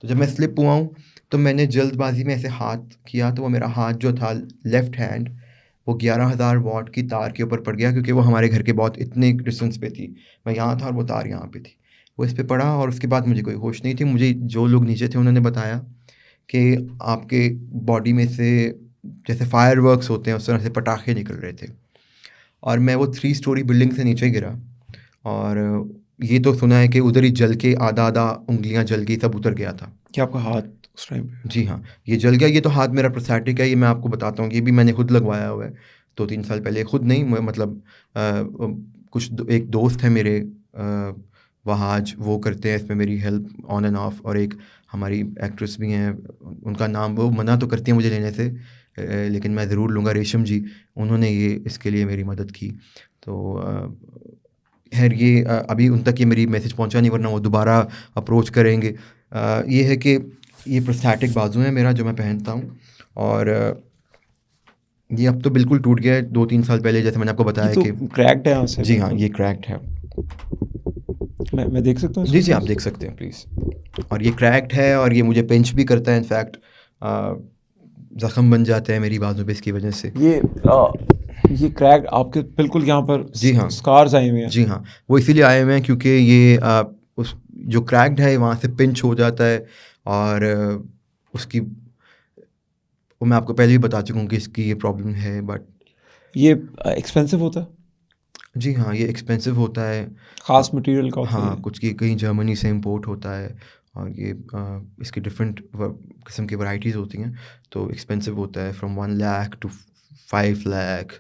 तो जब मैं स्लिप हुआ हूँ, तो मैंने जल्दबाजी में ऐसे हाथ किया, तो वो मेरा हाथ जो था लेफ़्ट हैंड, वो 11,000 वॉट की तार के ऊपर पड़ गया, क्योंकि वो हमारे घर के बहुत इतने डिस्टेंस पे थी। मैं यहाँ था और वो तार यहाँ पे थी। वो इस पे पड़ा और उसके बाद मुझे कोई होश नहीं थी। मुझे जो लोग नीचे थे उन्होंने बताया कि आपके बॉडी में से जैसे फायरवर्क्स होते हैं उस तरह से पटाखे निकल रहे थे, और मैं वो 3 स्टोरी बिल्डिंग से नीचे गिरा। और ये तो सुना है कि उधर ही जल के आधा-आधा उँगलियाँ जल गई, सब उतर गया था। क्या आपका हाथ उस टाइम पे? जी हाँ, ये जल गया। ये तो हाथ मेरा प्रोस्थेटिक है, ये मैं आपको बताता हूँ, ये भी मैंने खुद लगवाया हुआ है 2-3 साल पहले। खुद नहीं, मैं मतलब कुछ एक दोस्त है मेरे, वहाज, वो करते हैं इसमें मेरी हेल्प ऑन एंड ऑफ, और एक हमारी एक्ट्रेस भी हैं, उनका नाम, वो मना तो करती हैं मुझे लेने से, लेकिन मैं ज़रूर लूँगा, रेशम जी, उन्होंने ये इसके लिए मेरी मदद की। तो खैर ये अभी उन तक ये मेरी मैसेज पहुँचा नहीं, वरना वो दोबारा अप्रोच करेंगे। ये है कि ये प्रोस्थेटिक बाजू है मेरा जो मैं पहनता हूँ, और ये अब तो बिल्कुल टूट गया है 2-3 साल पहले, जैसे मैंने आपको ये बताया तो कि। क्रैक्ड है यहाँ से जी हाँ, बिल्कुल। ये क्रैक्ड है। मैं देख सकता हूँ जी, इसको जी, आप प्लीज? देख सकते हैं प्लीज़। और ये क्रैक्ड है और ये मुझे पिंच भी करता है, इनफैक्ट ज़ख्म बन जाते हैं मेरी बाजू पे इसकी वजह से। ये क्रैक आपके बिल्कुल यहाँ पर जी हाँ। स्कार्स आए हुए हैं। जी हाँ, वो इसीलिए आए हुए हैं क्योंकि ये उस जो क्रैक्ड है वहाँ से पिंच हो जाता है, और उसकी, वो मैं आपको पहले भी बता चुका हूँ कि इसकी ये प्रॉब्लम है, बट ये एक्सपेंसिव होता है? जी हाँ, ये एक्सपेंसिव होता है। खास मटेरियल का होता है हाँ, ये? कुछ की कहीं जर्मनी से इम्पोर्ट होता है, और ये इसकी डिफरेंट किस्म की वैराइटीज़ होती हैं, तो एक्सपेंसिव होता है, फ्रॉम 1 लाख टू 5 लाख,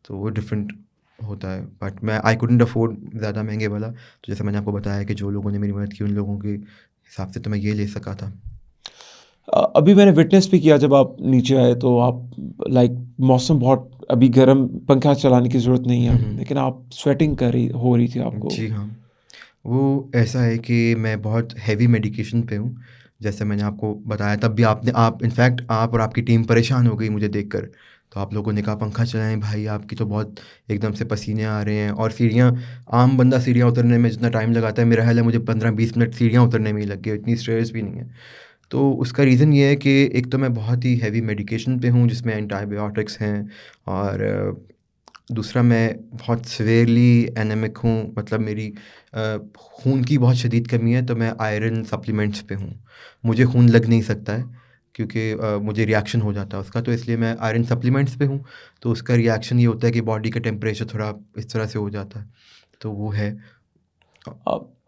तो वो डिफरेंट होता है। बट मैं आई कुडंट अफोर्ड ज़्यादा महंगे वाला, तो जैसे मैंने आपको बताया कि जो लोगों ने मेरी मदद की उन लोगों के हिसाब से तो मैं ये ले सका था। अभी मैंने विटनेस भी किया जब आप नीचे आए, तो आप, लाइक, मौसम बहुत अभी गर्म, पंखा चलाने की ज़रूरत नहीं है, लेकिन आप स्वेटिंग हो रही थी आपको। जी हाँ। वो ऐसा है कि मैं बहुत हेवी मेडिकेशन पे हूँ, जैसे मैंने आपको बताया, तब भी आप इनफैक्ट आप और आपकी टीम परेशान हो गई मुझे देखकर। तो आप लोगों ने कहा पंखा चलाएँ भाई, आपकी तो बहुत एकदम से पसीने आ रहे हैं, और सीढ़ियाँ, आम बंदा सीढ़ियाँ उतरने में जितना टाइम लगाता है, मेरा ख़्याल है मुझे 15-20 मिनट सीढ़ियाँ उतरने में ही लग गए, इतनी स्टेयर्स भी नहीं है। तो उसका रीज़न ये है कि एक तो मैं बहुत ही हेवी मेडिकेशन पे हूँ जिसमें एंटीबायोटिक्स हैं, और दूसरा मैं बहुत सीवियरली एनीमिक हूँ, मतलब मेरी खून की बहुत शदीद कमी है, तो मैं आयरन सप्लीमेंट्स पे हूँ। मुझे खून लग नहीं सकता है क्योंकि मुझे रिएक्शन हो जाता है उसका, तो इसलिए मैं आयरन सप्लीमेंट्स पे हूँ। तो उसका रिएक्शन ये होता है कि बॉडी का टेम्परेचर थोड़ा इस तरह से हो जाता है, तो वो है।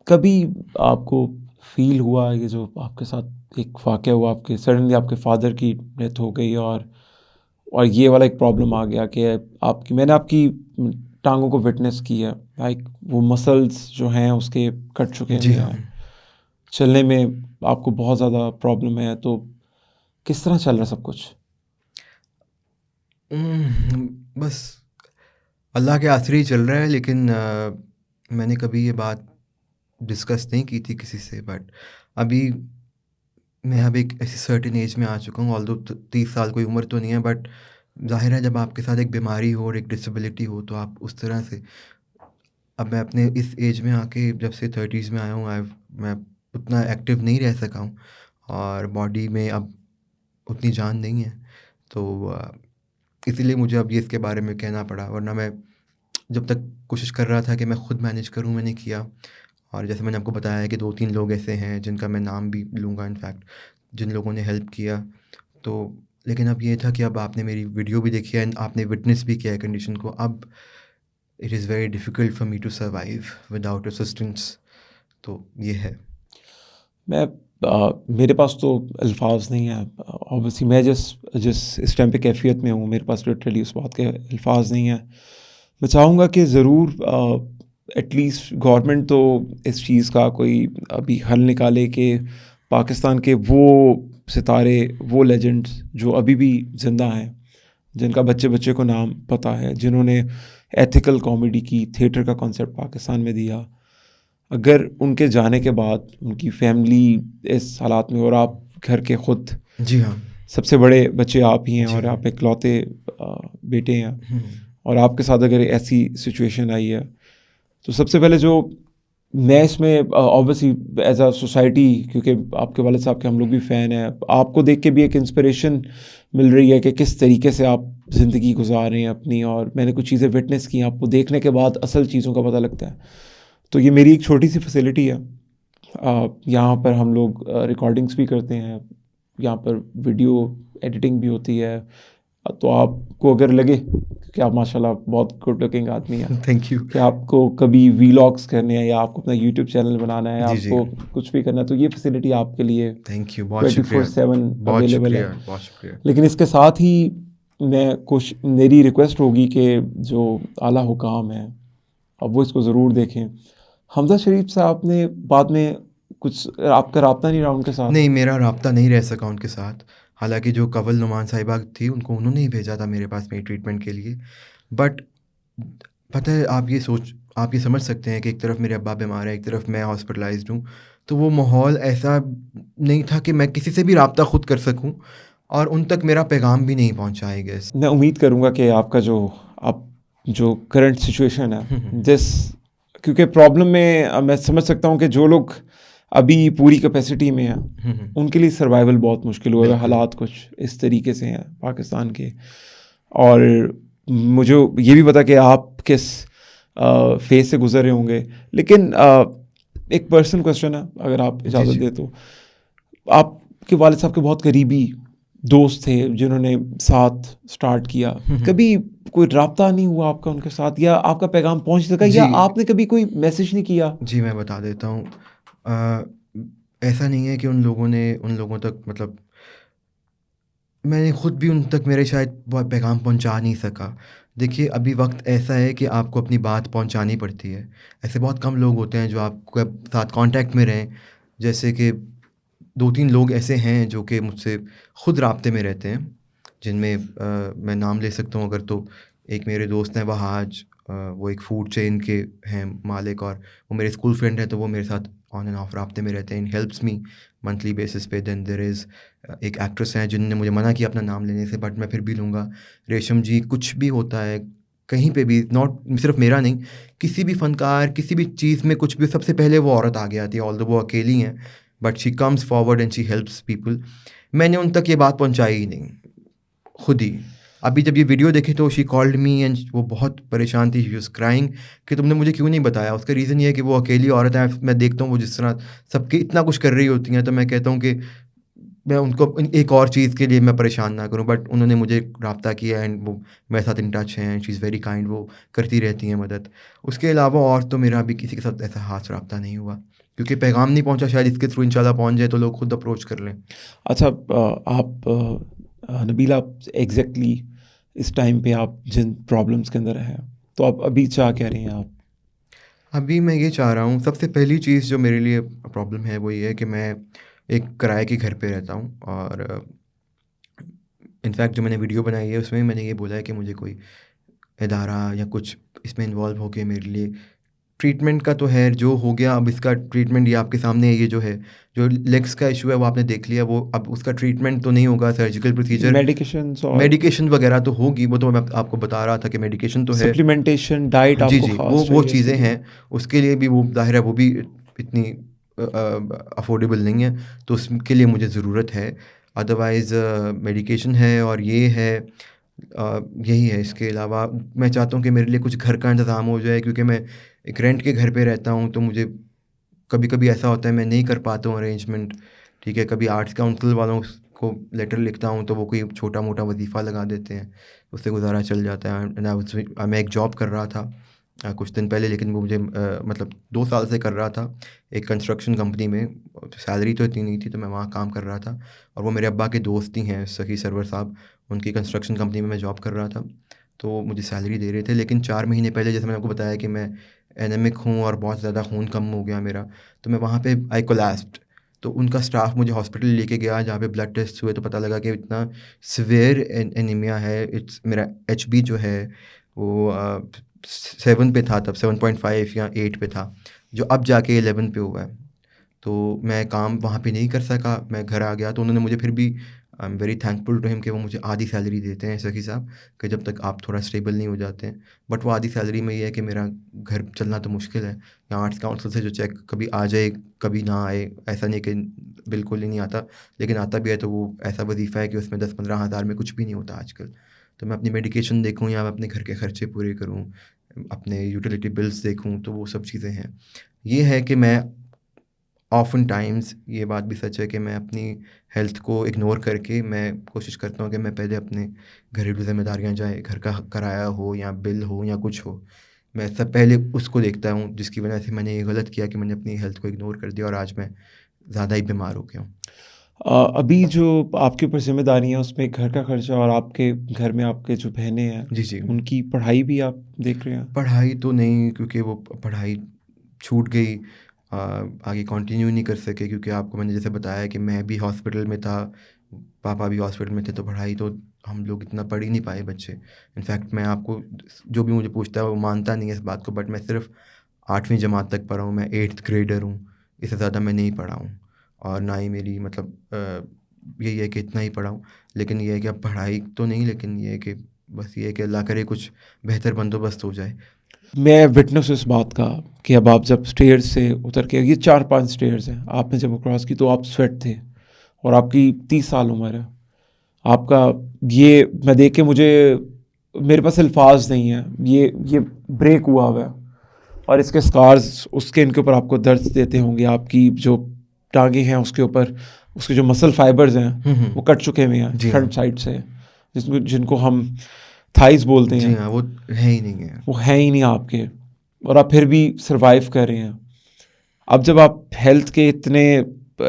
कभी आपको फ़ील हुआ ये जो आपके साथ एक वाक़या हुआ, आपके सडनली आपके फ़ादर की डेथ हो गई और ये वाला एक प्रॉब्लम आ गया कि मैंने आपकी टाँगों को विटनेस की है, लाइक वो मसल्स जो हैं उसके कट चुके जी हुए हाँ। हैं, चलने में आपको बहुत ज़्यादा प्रॉब्लम है, तो किस तरह चल रहा है सब कुछ? बस अल्लाह के आसरे ही चल रहा है, लेकिन मैंने कभी ये बात डिस्कस नहीं की थी किसी से, बट अभी मैं अब एक ऐसी सर्टेन एज में आ चुका हूँ, ऑल्दो 30 साल कोई उम्र तो नहीं है, बट ज़ाहिर है जब आपके साथ एक बीमारी हो और एक डिसेबिलिटी हो तो आप उस तरह से, अब मैं अपने इस एज में आके जब से 30s में आया हूँ, मैं उतना एक्टिव नहीं रह सका हूँ और बॉडी में अब उतनी जान नहीं है, तो इसीलिए मुझे अब ये इसके बारे में कहना पड़ा, वरना मैं जब तक कोशिश कर रहा था कि मैं खुद मैनेज करूँ, मैंने किया। और जैसे मैंने आपको बताया है कि 2-3 लोग ऐसे हैं जिनका मैं नाम भी लूँगा इनफैक्ट, जिन लोगों ने हेल्प किया। तो लेकिन अब ये था कि अब आपने मेरी वीडियो भी देखी है एंड आपने विटनेस भी किया है कंडीशन को। अब it is very difficult for me to survive without assistance, तो ये है। मैं मेरे पास तो अल्फाज नहीं है, ऑब्वियसली मैं जिस इस टाइम पे कैफियत में हूँ, मेरे पास लिटरली उस बात के अल्फाज नहीं है। मैं चाहूँगा कि ज़रूर एटलीस्ट गवर्नमेंट तो इस चीज़ का कोई अभी हल निकाले कि पाकिस्तान के वो सितारे, वो लेजेंड्स जो अभी भी ज़िंदा हैं, जिनका बच्चे बच्चे को नाम पता है, जिन्होंने एथिकल कॉमेडी की, थिएटर का कॉन्सेप्ट पाकिस्तान में दिया, अगर उनके जाने के बाद उनकी फैमिली इस हालात में, और आप घर के खुद जी हाँ। सबसे बड़े बच्चे आप ही हैं जी और हाँ। आप इकलौते बेटे हैं, हुँ। और आपके साथ अगर ऐसी सिचुएशन आई है, तो सबसे पहले जो मैं इसमें ऑब्वियसली एज अ सोसाइटी, क्योंकि आपके वालिद साहब के हम लोग भी फ़ैन हैं, आपको देख के भी एक इंस्पिरेशन मिल रही है कि किस तरीके से आप ज़िंदगी गुजार रहे हैं अपनी, और मैंने कुछ चीज़ें विटनेस की, आपको देखने के बाद असल चीज़ों का पता लगता है। तो ये मेरी एक छोटी सी फैसिलिटी है, यहाँ पर हम लोग रिकॉर्डिंग्स भी करते हैं, यहाँ पर वीडियो एडिटिंग भी होती है, तो आपको अगर लगे कि आप माशाल्लाह बहुत गुड लुकिंग आदमी हैं, थैंक यू। कि आपको कभी वीलॉग्स करने हैं या आपको अपना यूट्यूब चैनल बनाना है, जी, जी। आपको कुछ भी करना है, तो ये फैसिलिटी आपके लिए थैंक यू, बहुत शुक्रिया। 24/7 बहुत अवेलेबल है। शुक्रिया, बहुत शुक्रिया। लेकिन इसके साथ ही मेरी रिक्वेस्ट होगी कि जो आला हुकाम है, अब वो इसको ज़रूर देखें। हमज़ा शरीफ साहब ने बाद में कुछ आपका राब्ता नहीं रहा उनके साथ? नहीं, मेरा राब्ता नहीं रह सका उनके साथ। हालाँकि जो कंवल नुमान साहिबा थी, उनको उन्होंने ही भेजा था मेरे पास मेरी ट्रीटमेंट के लिए। बट पता है, आप ये समझ सकते हैं कि एक तरफ मेरे अब्बा बीमार हैं, एक तरफ मैं हॉस्पिटलाइज़्ड हूँ। तो वो माहौल ऐसा नहीं था कि मैं किसी से भी राब्ता खुद कर सकूँ और उन तक मेरा पैगाम भी नहीं पहुँचा, आई गेस। मैं उम्मीद करूँगा कि आपका जो करंट सिचुएशन हुँ, है, हुँ। क्योंकि प्रॉब्लम में मैं समझ सकता हूँ कि जो लोग अभी पूरी कैपेसिटी में हैं, हुँ, हुँ। उनके लिए सर्वाइवल बहुत मुश्किल हुआ है। बिल्कुल। हालात कुछ इस तरीके से हैं पाकिस्तान के, और मुझे ये भी पता कि आप किस फेज़ से गुज़र रहे होंगे। लेकिन एक पर्सनल क्वेश्चन है, अगर आप जी, इजाज़त जी। दें तो। आपके वालिद साहब के बहुत करीबी दोस्त थे जिन्होंने साथ स्टार्ट किया। हुँ, हुँ। कभी कोई राब्ता नहीं हुआ आपका उनके साथ, या आपका पैगाम पहुँच सका, या जी। आपने कभी कोई मैसेज नहीं किया? जी, मैं बता देता हूँ। अ, ऐसा नहीं है कि उन लोगों तक, मतलब मैंने खुद भी उन तक मेरे शायद वो पैगाम पहुँचा नहीं सका। देखिए, अभी वक़्त ऐसा है कि आपको अपनी बात पहुँचानी पड़ती है। ऐसे बहुत कम लोग होते हैं जो आपके साथ कॉन्टैक्ट में रहें। जैसे कि 2-3 लोग ऐसे हैं जो कि मुझसे खुद राब्ते में रहते हैं, जिनमें मैं नाम ले सकता हूँ अगर तो। एक मेरे दोस्त हैं वहाज, वो एक फूड चेन के हैं मालिक, और वो मेरे स्कूल फ्रेंड हैं, तो वो मेरे साथ ऑन एंड ऑफ राब्ते में रहते हैं, हेल्प्स मी मंथली बेसिस पे। देन देयर इज़ एक एक्ट्रेस हैं जिन्होंने मुझे मना किया अपना नाम लेने से, बट मैं फिर भी लूँगा। रेशम जी, कुछ भी होता है कहीं पे भी, नॉट सिर्फ मेरा नहीं, किसी भी फ़नकार, किसी भी चीज़ में कुछ भी, सबसे पहले वो औरत आगे आती है, ऑल्दो वो अकेली हैं, but she comes forward and she helps people. मैंने उन तक ये बात पहुँचाई ही नहीं, खुद ही। अभी जब ये वीडियो देखी तो शी कॉल्ड मी एंड वो बहुत परेशान थी, शी वाज़ क्राइंग कि तुमने मुझे क्यों नहीं बताया। उसका रीज़न ये है कि वो अकेली औरत है, मैं देखता हूँ वो जिस तरह सबकी इतना कुछ कर रही होती हैं, तो मैं कहता हूँ कि मैं उनको एक और चीज़ के लिए मैं परेशान ना करूँ, बट उन्होंने मुझे राब्ता किया एंड वो मेरे साथ इन टच हैं, शी इज़ वेरी काइंड, वो करती रहती हैं मदद। उसके अलावा और तो मेरा अभी किसी के साथ ऐसा ख़ास राब्ता नहीं हुआ, क्योंकि पैगाम नहीं पहुँचा, शायद इसके थ्रू इंशाल्लाह पहुँच जाए तो लोग खुद अप्रोच कर लें। अच्छा, नबील, आप एग्जैक्टली इस टाइम पे आप जिन प्रॉब्लम्स के अंदर हैं, तो आप अभी चाह क्या रहे हैं आप? अभी मैं ये चाह रहा हूँ, सबसे पहली चीज़ जो मेरे लिए प्रॉब्लम है वो ये है कि मैं एक किराए के घर पे रहता हूँ, और इनफैक्ट जो मैंने वीडियो बनाई है उसमें मैंने ये बोला है कि मुझे कोई इदारा या कुछ इसमें इन्वॉल्व होके मेरे लिए ट्रीटमेंट का तो है, जो हो गया अब इसका ट्रीटमेंट ये आपके सामने है। ये जो है, जो लेग्स का इशू है वो आपने देख लिया, वो अब उसका ट्रीटमेंट तो नहीं होगा, सर्जिकल प्रोसीजर, मेडिकेशंस और मेडिकेशन वगैरह तो होगी, वो तो मैं आपको बता रहा था कि मेडिकेशन तो है। सप्लीमेंटेशन, डाइट जी, आपको जी, ख़ास वो चाहिए इसके चीज़ें लिए? हैं, उसके लिए भी वो ज़ाहिर है वो भी इतनी अफ़ोर्डेबल नहीं है, तो उसके लिए मुझे ज़रूरत है। अदरवाइज़ मेडिकेशन है और ये है, यही है। इसके अलावा मैं चाहता हूँ कि मेरे लिए कुछ घर का इंतज़ाम हो जाए, क्योंकि मैं एक रेंट के घर पे रहता हूँ, तो मुझे कभी-कभी ऐसा होता है मैं नहीं कर पाता हूँ अरेंजमेंट, ठीक है? कभी आर्ट्स काउंसिल वालों को लेटर लिखता हूँ तो वो कोई छोटा-मोटा वज़ीफ़ा लगा देते हैं, उससे गुज़ारा चल जाता है। एंड मैं एक जॉब कर रहा था कुछ दिन पहले, लेकिन वो मुझे मतलब 2 साल से कर रहा था एक कंस्ट्रक्शन कंपनी में। सैलरी तो इतनी नहीं थी, तो मैं वहाँ काम कर रहा था, और वो मेरे अब्बा के दोस्त ही हैं, सखी सरवर साहब, उनकी कंस्ट्रक्शन कंपनी में मैं जॉब कर रहा था। तो मुझे सैलरी दे रहे थे, लेकिन 4 महीने पहले जैसे मैंने आपको बताया कि मैं एनीमिक हूँ और बहुत ज़्यादा खून कम हो गया मेरा, तो मैं वहाँ पे आई कोलैप्स्ड। तो उनका स्टाफ मुझे हॉस्पिटल लेके गया, जहाँ पे ब्लड टेस्ट हुए तो पता लगा कि इतना सीवियर एनीमिया है। मेरा एचबी जो है वो 7 पे था तब, 7.5 या 8 पे था, जो अब जाके 11 पे हुआ है। तो मैं काम वहाँ पे नहीं कर सका, मैं घर आ गया, तो उन्होंने मुझे फिर भी, I am very thankful to him कि वो मुझे आधी सैलरी देते हैं सखी साहब, कि जब तक आप थोड़ा स्टेबल नहीं हो जाते हैं। बट वो आधी सैलरी में ये है कि मेरा घर चलना तो मुश्किल है। या आर्ट्स काउंसिल से जो चेक कभी आ जाए, कभी ना आए, ऐसा नहीं कि बिल्कुल ही नहीं आता, लेकिन आता भी है तो वो ऐसा वजीफ़ा है कि उसमें 10-15 हज़ार में कुछ भी नहीं होता आजकल। तो मैं अपनी मेडिकेशन देखूँ या मैं अपने घर के खर्चे पूरे करूँ, अपने यूटिलिटी बिल्स देखूँ, तो वो सब चीज़ें हैं। ये है कि मैं ऑफ़न टाइम्स, ये बात भी सच है कि मैं अपनी हेल्थ को इग्नोर करके मैं कोशिश करता हूँ कि मैं पहले अपने घरेलू ज़िम्मेदारियाँ, चाहे घर का किराया हो या बिल हो या कुछ हो, मैं सब पहले उसको देखता हूँ, जिसकी वजह से मैंने ये गलत किया कि मैंने अपनी हेल्थ को इग्नोर कर दिया और आज मैं ज़्यादा ही बीमार हो गया हूँ। अभी जो आपके ऊपर ज़िम्मेदारियाँ, उसमें घर का खर्चा और आपके घर में आपके जो बहनें हैं, जी, जी। उनकी पढ़ाई भी आप देख रहे हैं? पढ़ाई तो नहीं, क्योंकि वो पढ़ाई छूट गई, आगे कंटिन्यू नहीं कर सके, क्योंकि आपको मैंने जैसे बताया कि मैं भी हॉस्पिटल में था, पापा भी हॉस्पिटल में थे, तो पढ़ाई तो हम लोग इतना पढ़ ही नहीं पाए बच्चे। इनफैक्ट मैं आपको, जो भी मुझे पूछता है वो मानता नहीं है इस बात को, बट मैं सिर्फ 8वीं जमात तक पढ़ा हूँ, मैं 8th ग्रेडर हूँ, इससे ज़्यादा मैं नहीं पढ़ा हूँ। और ना ही मेरी मतलब यही है कि इतना ही पढ़ा हूँ। लेकिन ये है कि अब पढ़ाई तो नहीं, लेकिन ये है कि बस ये है कि अल्लाह करे कुछ बेहतर बंदोबस्त हो जाए। मैं विटनेस इस बात का कि अब आप जब स्टेयर्स से उतर के, ये 4-5 स्टेयर्स हैं, आपने जब वो क्रॉस की तो आप स्वेट थे और आपकी 30 साल उम्र है। आपका ये मैं देख के मुझे, मेरे पास अल्फाज नहीं है, ये ब्रेक हुआ है और इसके स्कार्स उसके इनके ऊपर आपको दर्द देते होंगे। आपकी जो टांगे हैं उसके ऊपर, उसके जो मसल फाइबर्स हैं वो कट चुके हुए हैं जी हाँ। फ्रंट साइड से, जिनको हम थाइस बोलते जी हैं, हाँ, वो है ही नहीं है। वो हैं ही नहीं आपके, और आप फिर भी सरवाइव कर रहे हैं। अब जब आप हेल्थ के इतने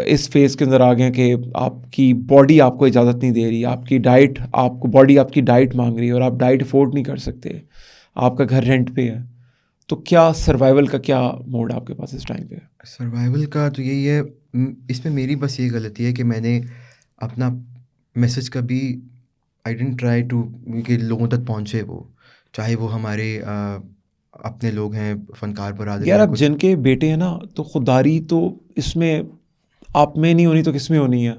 इस फेज़ के अंदर आ गए हैं कि आपकी बॉडी आपको इजाज़त नहीं दे रही, आपकी डाइट, आपको बॉडी आपकी डाइट मांग रही है और आप डाइट अफोर्ड नहीं कर सकते, आपका घर रेंट पे है, तो क्या सर्वाइवल का क्या मोड है आपके पास इस टाइम पे? सर्वाइवल का तो यही है, इसमें मेरी बस ये गलती है कि मैंने अपना मैसेज कभी, आई डिडंट ट्राई टू कि लोगों तक पहुँचे वो। चाहे वो हमारे अपने लोग हैं, फ़नकार बरादरी यार, या अब कुछ। जिनके बेटे हैं ना, तो खुददारी तो इसमें आप में नहीं होनी तो किस में होनी है?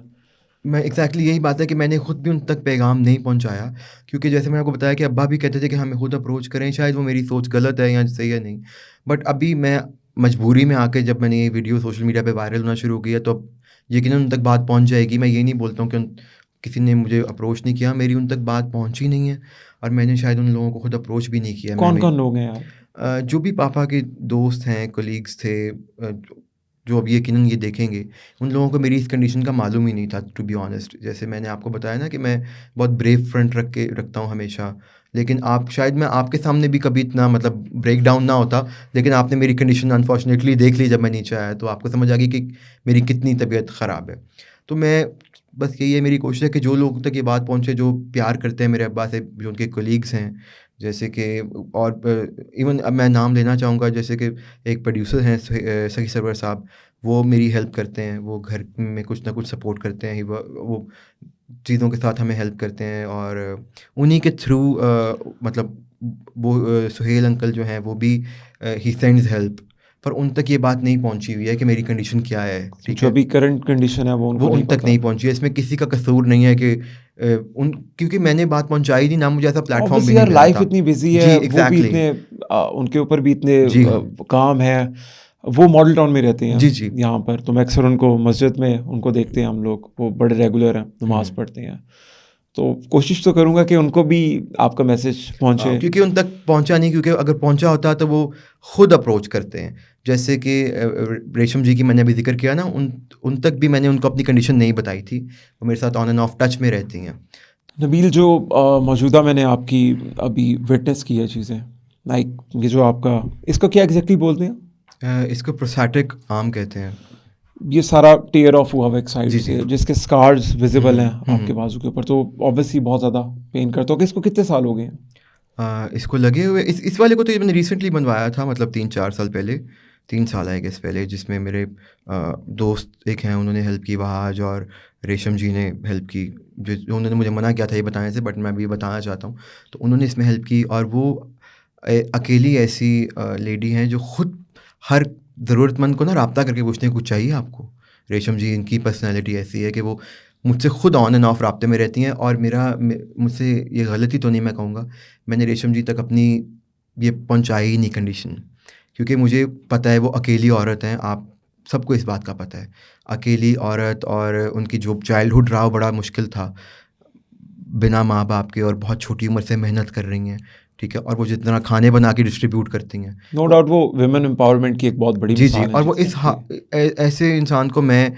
मैं एग्ज़ैक्टली यही बात है कि मैंने खुद भी उन तक पैगाम नहीं पहुँचाया, क्योंकि जैसे मैंने आपको बताया कि अब्बा भी कहते थे कि हमें खुद अप्रोच करें, शायद वो मेरी सोच गलत है या सही है नहीं। बट अभी मैं मजबूरी में आके जब मैंने ये वीडियो सोशल मीडिया पे वायरल होना शुरू किया, तो अब यकीनन उन तक बात पहुँच जाएगी। मैं ये नहीं बोलता हूँ किसी ने मुझे अप्रोच नहीं किया, मेरी उन तक बात पहुँची नहीं है और मैंने शायद उन लोगों को खुद अप्रोच भी नहीं किया। कौन-कौन लोग हैं यार? जो भी पापा के दोस्त हैं, कोलीग्स थे, जो अब यकीनन ये देखेंगे, उन लोगों को मेरी इस कंडीशन का मालूम ही नहीं था, टू बी ऑनेस्ट। जैसे मैंने आपको बताया ना कि मैं बहुत ब्रेव फ्रंट रखता हूँ हमेशा, लेकिन आप शायद मैं आपके सामने भी कभी इतना मतलब ब्रेक डाउन ना होता, लेकिन आपने मेरी कंडीशन अनफॉर्चुनेटली देख ली जब मैं नीचे आया, तो आपको समझ आ गई कि मेरी कितनी तबीयत ख़राब है। तो मैं बस यही है मेरी कोशिश है कि जो लोगों तक ये बात पहुँचे, जो प्यार करते हैं मेरे अब्बा से, जो उनके कोलीग्स हैं, जैसे कि और इवन अब मैं नाम लेना चाहूँगा, जैसे कि एक प्रोड्यूसर हैं सही सरवर साहब, वो मेरी हेल्प करते हैं, वो घर में कुछ ना कुछ सपोर्ट करते हैं, वो चीज़ों के साथ हमें हेल्प करते हैं और उन्हीं के थ्रू मतलब वो सुहेल अंकल जो हैं वो भी ही सेंड्स हेल्प, पर उन तक ये बात नहीं पहुंची हुई है कि मेरी कंडीशन क्या है, ठीक जो है? अभी करंट कंडीशन है वो वो उनको उन नहीं तक पता। नहीं पहुंची है, इसमें किसी का कसूर नहीं है कि उन क्योंकि मैंने बात पहुंचाई नहीं ना, मुझे ऐसा प्लेटफॉर्म भी ऑब्वियसली नहीं यार मिला लाइफ था। इतनी बिजी जी, है, वो भी एग्जैक्टली। इतने उनके ऊपर भी इतने जी हाँ। काम है। वो मॉडल टाउन में रहते हैं जी जी। यहाँ पर, तो मैं अक्सर उनको मस्जिद में उनको देखते हैं हम लोग, वो बड़े रेगुलर हैं, नमाज पढ़ते हैं। तो कोशिश तो करूँगा कि उनको भी आपका मैसेज पहुँचे। क्योंकि उन तक पहुंचा नहीं, क्योंकि अगर पहुंचा होता तो वो खुद अप्रोच करते हैं। जैसे कि रेशम जी की मैंने अभी जिक्र किया ना, उन उन तक भी मैंने उनको अपनी कंडीशन नहीं बताई थी, वो मेरे साथ ऑन एंड ऑफ टच में रहती हैं। नबील, जो मौजूदा मैंने आपकी अभी विटनेस की है चीज़ें, लाइक ये जो आपका, इसको क्या एग्जैक्टली बोलते हैं? इसको प्रोस्थेटिक आर्म कहते हैं। ये सारा टेयर ऑफ हुआ हुआ एक साइड जी जी। से, जिसके स्कार्स विजिबल हैं हम्म। आपके बाजू के ऊपर, तो ऑब्वियसली बहुत ज़्यादा पेन करता होगा। इसको कितने साल हो गए हैं? इसको लगे हुए इस वाले को तो ये मैंने रिसेंटली बनवाया था, मतलब 3-4 साल पहले, 3 साल आई गेस पहले, जिसमें मेरे दोस्त एक हैं, उन्होंने हेल्प की, वहाज और रेशम जी ने हेल्प की। जो उन्होंने मुझे मना किया था ये बताने से, बट मैं अभी बताना चाहता हूँ। तो उन्होंने इसमें हेल्प की और वो अकेली ऐसी लेडी हैं जो खुद हर ज़रूरतमंद को ना राब्ता करके पूछते हैं कुछ चाहिए आपको। रेशम जी, इनकी पर्सनैलिटी ऐसी है कि वो मुझसे खुद ऑन एंड ऑफ राब्ते में रहती हैं और मुझसे ये गलती तो नहीं मैं कहूँगा, मैंने रेशम जी तक अपनी ये पहुँचाई ही नहीं कंडीशन, क्योंकि मुझे पता है वो अकेली औरत हैं, आप सबको इस बात का पता है। अकेली औरत और उनकी जो चाइल्डहुड रहा वो बड़ा मुश्किल था, बिना माँ-बाप के, और बहुत छोटी उम्र से मेहनत कर रही हैं, ठीक है? और वो जितना खाने बना के डिस्ट्रीब्यूट करती हैं। नो डाउट वो वुमेन एम्पावरमेंट की एक बहुत बड़ी जी, जी। मिसाल है और वो चीज़ें इस कि ऐसे इंसान को मैं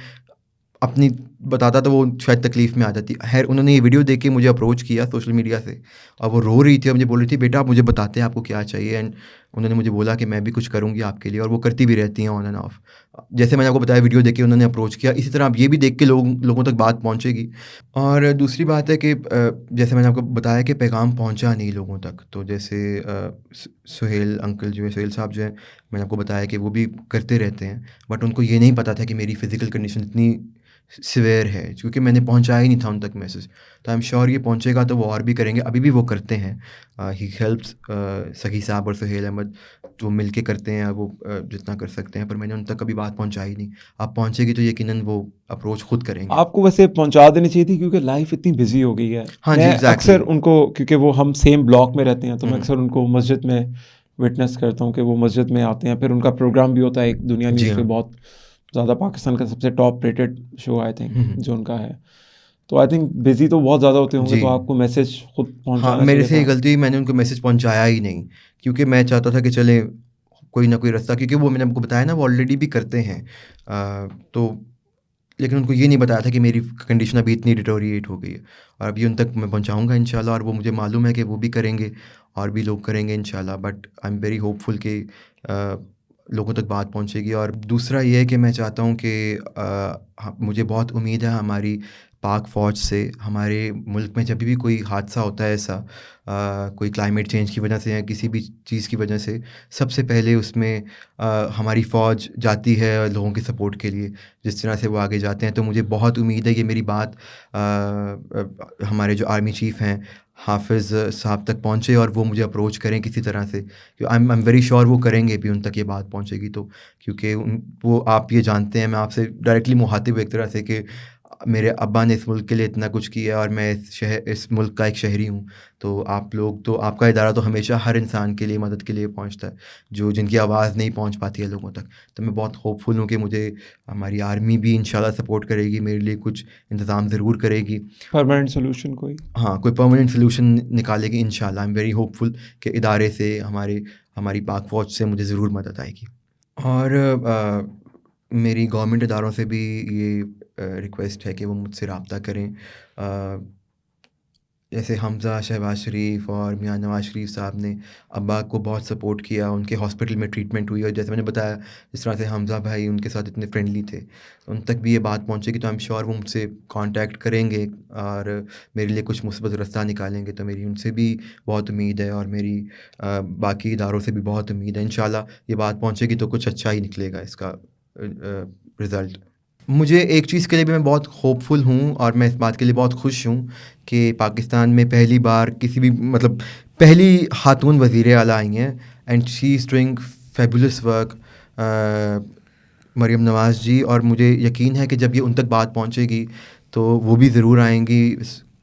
अपनी बताता तो वो शायद तकलीफ़ में आ जाती। ख़ैर उन्होंने ये वीडियो देख के मुझे अप्रोच किया सोशल मीडिया से और वो रो रही थी और मुझे बोल रही थी, बेटा आप मुझे बताते हैं आपको क्या चाहिए, एंड उन्होंने मुझे बोला कि मैं भी कुछ करूँगी आपके लिए, और वो करती भी रहती हैं ऑन एंड ऑफ। जैसे मैंने आपको बताया वीडियो देख के उन्होंने अप्रोच किया, इसी तरह आप ये भी देख के लोगों तक बात पहुँचेगी। और दूसरी बात है कि जैसे मैंने आपको बताया कि पैगाम पहुँचा नहीं लोगों तक, तो जैसे सुहेल अंकल जो है, सुहेल साहब जो हैं, मैंने आपको बताया कि वो भी करते रहते हैं, बट उनको ये नहीं पता था कि मेरी फ़िज़िकल कंडीशन इतनी सिवियर है, क्योंकि मैंने पहुँचाया ही नहीं था उन तक मैसेज। तो आई एम श्योर ये पहुँचेगा तो वो और भी करेंगे, अभी भी वो करते हैं। ही हेल्प्स सखी साहब और सुहेल अहमद, जो मिल के करते हैं वो जितना कर सकते हैं, पर मैंने उन तक कभी बात पहुँचाई नहीं। अब पहुँचेगी तो यकीनन वो अप्रोच खुद करेंगे। आपको वैसे पहुंचा देनी चाहिए थी, क्योंकि लाइफ इतनी बिजी हो गई है। हाँ जी, मैं एग्ज़ैक्टली। अक्सर उनको, क्योंकि वो हम सेम ब्लॉक में रहते हैं, तो मैं हुँ, अक्सर उनको मस्जिद में विटनेस करता हूँ कि वो मस्जिद में आते हैं। फिर उनका प्रोग्राम भी होता है एक दुनिया जी न्यूज़ पे, हाँ। बहुत ज़्यादा पाकिस्तान का सबसे top rated show I think hmm, hmm. जो उनका है। तो आई थिंक बिजी तो बहुत ज़्यादा होते होंगे, जी। तो आपको मैसेज खुद हाँ, पहुंचाना मेरे चाहिए से ये था। गलती हुई, मैंने उनको मैसेज पहुँचाया ही नहीं, क्योंकि मैं चाहता था कि चले कोई ना कोई रास्ता, क्योंकि वो मैंने आपको बताया ना वो ऑलरेडी भी करते हैं। तो लेकिन उनको ये नहीं बताया था कि मेरी कंडीशन अभी इतनी डिटोरिएट हो गई है, और अभी उन तक मैं पहुँचाऊँगा इंशाल्लाह, और वो मुझे मालूम है कि वो भी करेंगे और भी लोग करेंगे इंशाल्लाह, but I am very hopeful कि लोगों तक बात पहुँचेगी। और दूसरा ये है कि मैं चाहता हूँ कि मुझे बहुत उम्मीद है हमारी पाक फ़ौज से। हमारे मुल्क में जब भी कोई हादसा होता है ऐसा, कोई क्लाइमेट चेंज की वजह से या किसी भी चीज़ की वजह से, सबसे पहले उसमें हमारी फ़ौज जाती है लोगों की सपोर्ट के लिए, जिस तरह से वो आगे जाते हैं। तो मुझे बहुत उम्मीद है ये मेरी बात हमारे जो आर्मी चीफ़ हैं हाफ़िज़ साहब तक पहुँचे और वो मुझे अप्रोच करें किसी तरह से। आई एम वेरी श्योर वो करेंगे भी, उन तक ये बात पहुँचेगी तो, क्योंकि वो आप ये जानते हैं, मैं आपसे डायरेक्टली मुखातिब हूँ एक तरह से, कि मेरे अब्बा ने इस मुल्क के लिए इतना कुछ किया और मैं इस मुल्क का एक शहरी हूँ। तो आप लोग तो आपका इदारा तो हमेशा हर इंसान के लिए मदद के लिए पहुँचता है, जो जिनकी आवाज़ नहीं पहुँच पाती है लोगों तक। तो मैं बहुत होपफुल हूँ कि मुझे हमारी आर्मी भी इंशाल्लाह सपोर्ट करेगी, मेरे लिए कुछ इंतज़ाम ज़रूर करेगी। परमानेंट सॉल्यूशन कोई? हाँ, कोई परमानेंट सॉल्यूशन निकालेगी इंशाल्लाह। आई एम वेरी होपफुल कि इदारे से हमारी पाक फ़ौज से मुझे ज़रूर मदद आएगी। और मेरी गवर्नमेंट इदारों से भी ये रिक्वेस्ट है कि वो मुझसे रब्ता करें। जैसे हमज़ा शहबाज शरीफ और मियां नवाज़ शरीफ साहब ने अब्बा को बहुत सपोर्ट किया, उनके हॉस्पिटल में ट्रीटमेंट हुई और जैसे मैंने बताया जिस तरह से हमज़ा भाई उनके साथ इतने फ्रेंडली थे, उन तक भी ये बात पहुंचेगी तो आई एम श्योर वो मुझसे कांटेक्ट करेंगे और मेरे लिए कुछ मुस्बत रास्ता निकालेंगे। तो मेरी उनसे भी बहुत उम्मीद है और मेरी बाकी इदारों से भी बहुत उम्मीद है। इंशाल्लाह ये बात पहुंचेगी तो कुछ अच्छा ही निकलेगा इसका रिज़ल्ट। मुझे एक चीज़ के लिए भी मैं बहुत होपफुल हूँ और मैं इस बात के लिए बहुत खुश हूँ कि पाकिस्तान में पहली बार किसी भी मतलब पहली खातून वज़ीर आला आई हैं and she is doing fabulous work, Maryam Nawaz ji. और मुझे यकीन है कि जब ये उन तक बात पहुँचेगी तो वो भी ज़रूर आएंगी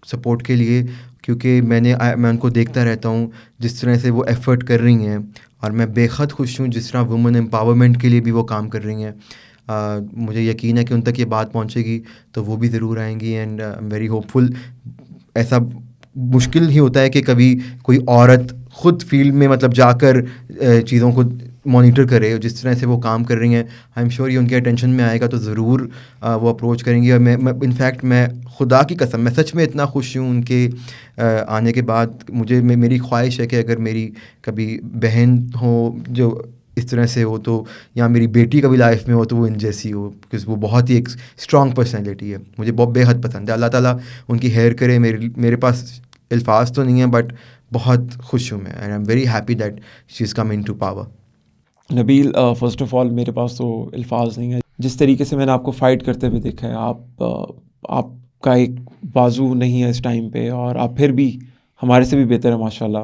सपोर्ट के लिए, क्योंकि मैं उनको देखता रहता हूँ जिस तरह से वो एफ़र्ट कर रही हैं और मैं बेहद खुश हूँ जिस तरह वुमेन एम्पावरमेंट के लिए भी वो काम कर रही हैं। मुझे यकीन है कि उन तक ये बात पहुंचेगी तो वो भी ज़रूर आएंगी and I am very hopeful. ऐसा मुश्किल ही होता है कि कभी कोई औरत ख़ुद फील्ड में मतलब जाकर चीज़ों को मॉनिटर करे और जिस तरह से वो काम कर रही हैं आई एम श्योर ये उनके अटेंशन में आएगा तो ज़रूर वो अप्रोच करेंगी। और मैं इनफैक्ट मैं खुदा की कसम मैं सच में इतना खुश हूँ उनके आने के बाद। मेरी ख्वाहिश है कि अगर मेरी कभी बहन हो जो इस तरह से हो तो, या मेरी बेटी कभी लाइफ में हो तो वो इन जैसी हो, बिकॉज़ वो बहुत ही एक स्ट्रॉन्ग पर्सनैलिटी है, मुझे बहुत बेहद पसंद है। अल्लाह ताला उनकी खैर करे। मेरे पास अल्फाज तो नहीं है बट बहुत खुश हूँ मैं and I am very happy that she is coming to power. Nabeel, first of all मेरे पास तो अल्फाज नहीं है। जिस तरीके से मैंने आपको फ़ाइट करते हुए देखा है, आपका एक बाजू नहीं है इस टाइम पे और आप फिर भी हमारे से भी बेहतर है माशाल्लाह।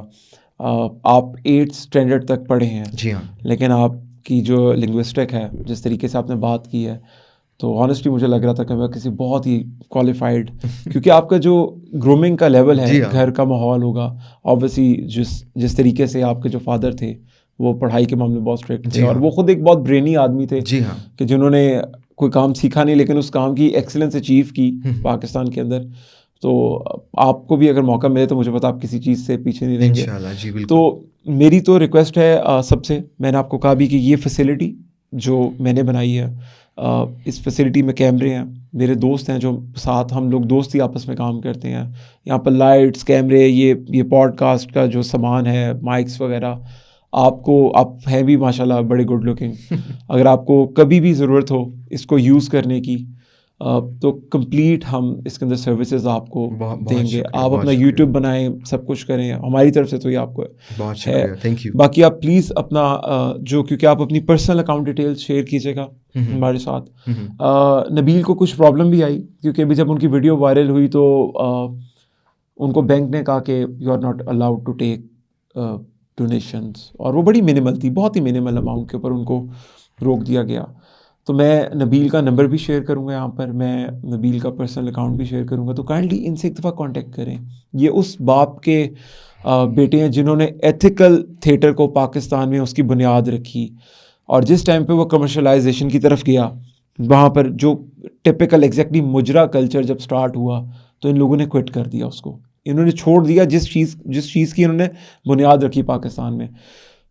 आप 8th स्टैंडर्ड तक पढ़े हैं। जी हाँ। लेकिन आपकी जो लिंग्विस्टिक है, जिस तरीके से आपने बात की है, तो ऑनेस्टली मुझे लग रहा था कि मैं किसी बहुत ही क्वालिफाइड क्योंकि आपका जो ग्रूमिंग का लेवल है, जी हाँ। घर का माहौल होगा, ऑब्वियसली जिस तरीके से आपके जो फादर थे वो पढ़ाई के मामले में बहुत स्ट्रिक्ट थे जी और हाँ। वो खुद एक बहुत ब्रेनी आदमी थे जी हाँ। कि जिन्होंने कोई काम सीखा नहीं लेकिन उस काम की एक्सीलेंस अचीव की पाकिस्तान के अंदर। तो आपको भी अगर मौका मिले तो मुझे पता आप किसी चीज़ से पीछे नहीं रहेंगे। इंशाल्लाह जी बिल्कुल। तो मेरी तो रिक्वेस्ट है सबसे, मैंने आपको कहा भी कि ये फैसिलिटी जो मैंने बनाई है, इस फैसिलिटी में कैमरे हैं, मेरे दोस्त हैं जो साथ हम लोग दोस्त ही आपस में काम करते हैं। यहाँ पर लाइट्स, कैमरे, ये पॉडकास्ट का जो सामान है, माइक्स वगैरह, आप हैं भी माशाल्लाह बड़े गुड लुकिंग। अगर आपको कभी भी ज़रूरत हो इसको यूज़ करने की तो कंप्लीट हम इसके अंदर सर्विसेज आपको देंगे। आप अपना यूट्यूब बनाएं, सब कुछ करें, हमारी तरफ से तो ये आपको बहुत है। शुक्रिया, थैंक यू। बाकी आप प्लीज़ अपना क्योंकि आप अपनी पर्सनल अकाउंट डिटेल्स शेयर कीजिएगा हमारे साथ। नबील को कुछ प्रॉब्लम भी आई क्योंकि अभी जब उनकी वीडियो वायरल हुई तो उनको बैंक ने कहा कि you are not allowed to take donations, और वो बड़ी मिनिमल थी, बहुत ही मिनिमल अमाउंट के ऊपर उनको रोक दिया गया। तो मैं नबील का नंबर भी शेयर करूंगा यहाँ पर, मैं नबील का पर्सनल अकाउंट भी शेयर करूंगा, तो काइंडली इनसे एक दफ़ा कांटेक्ट करें। ये उस बाप के बेटे हैं जिन्होंने एथिकल थिएटर को पाकिस्तान में उसकी बुनियाद रखी, और जिस टाइम पे वो कमर्शलाइजेशन की तरफ गया वहाँ पर जो टिपिकल एग्जैक्टली मुजरा कल्चर जब स्टार्ट हुआ तो इन लोगों ने क्विट कर दिया उसको, इन्होंने छोड़ दिया जिस चीज़ की इन्होंने बुनियाद रखी पाकिस्तान में।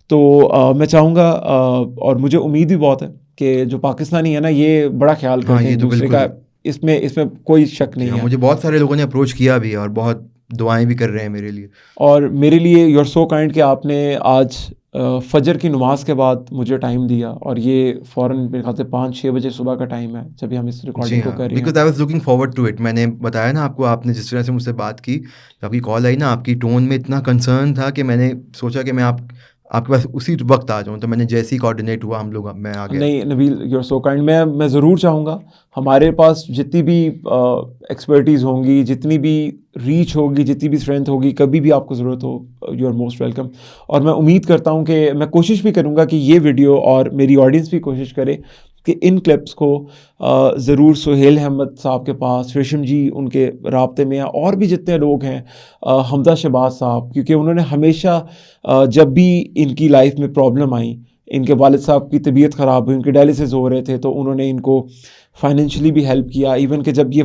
तो मैं चाहूँगा और मुझे उम्मीद भी बहुत है कि जो पाकिस्तानी है ना ये बड़ा ख्याल करते हैं दूसरे का, इसमें कोई शक नहीं है। मुझे बहुत सारे लोगों ने अप्रोच किया भी और बहुत दुआएं भी कर रहे हैं मेरे लिए, और मेरे लिए यू आर सो काइंड कि आपने आज फजर की नमाज के बाद मुझे टाइम दिया, और ये फ़ौरन मेरे ख्याल से 5-6 बजे सुबह का टाइम है जब हम इस रिकॉर्डिंग को कर रहे हैं। Because I was looking forward to it. मैंने बताया ना आपको, आपने जिस तरह से मुझसे बात की, आपकी कॉल आई ना, आपकी टोन में इतना कंसर्न था कि मैंने सोचा कि मैं आपके पास उसी वक्त आ जाऊँ। तो मैंने जैसे ही कोऑर्डिनेट हुआ मैं आ गया। नहीं Nabeel, you are so kind. मैं ज़रूर चाहूँगा हमारे पास जितनी भी एक्सपर्टीज़ होंगी, जितनी भी रीच होगी, जितनी भी स्ट्रेंथ होगी, कभी भी आपको ज़रूरत हो यू आर मोस्ट वेलकम। और मैं उम्मीद करता हूँ कि मैं कोशिश भी करूँगा कि ये वीडियो और मेरी ऑडियंस भी कोशिश करे कि इन क्लिप्स को ज़रूर सुहेल अहमद साहब के पास, रेशम जी उनके राब्ते में हैं, और भी जितने लोग हैं, हमजा शहबाज साहब, क्योंकि उन्होंने हमेशा जब भी इनकी लाइफ में प्रॉब्लम आई, इनके वालिद साहब की तबीयत ख़राब हुई, उनके डायलिसिस हो रहे थे, तो उन्होंने इनको फाइनेंशियली भी हेल्प किया। इवन कि जब ये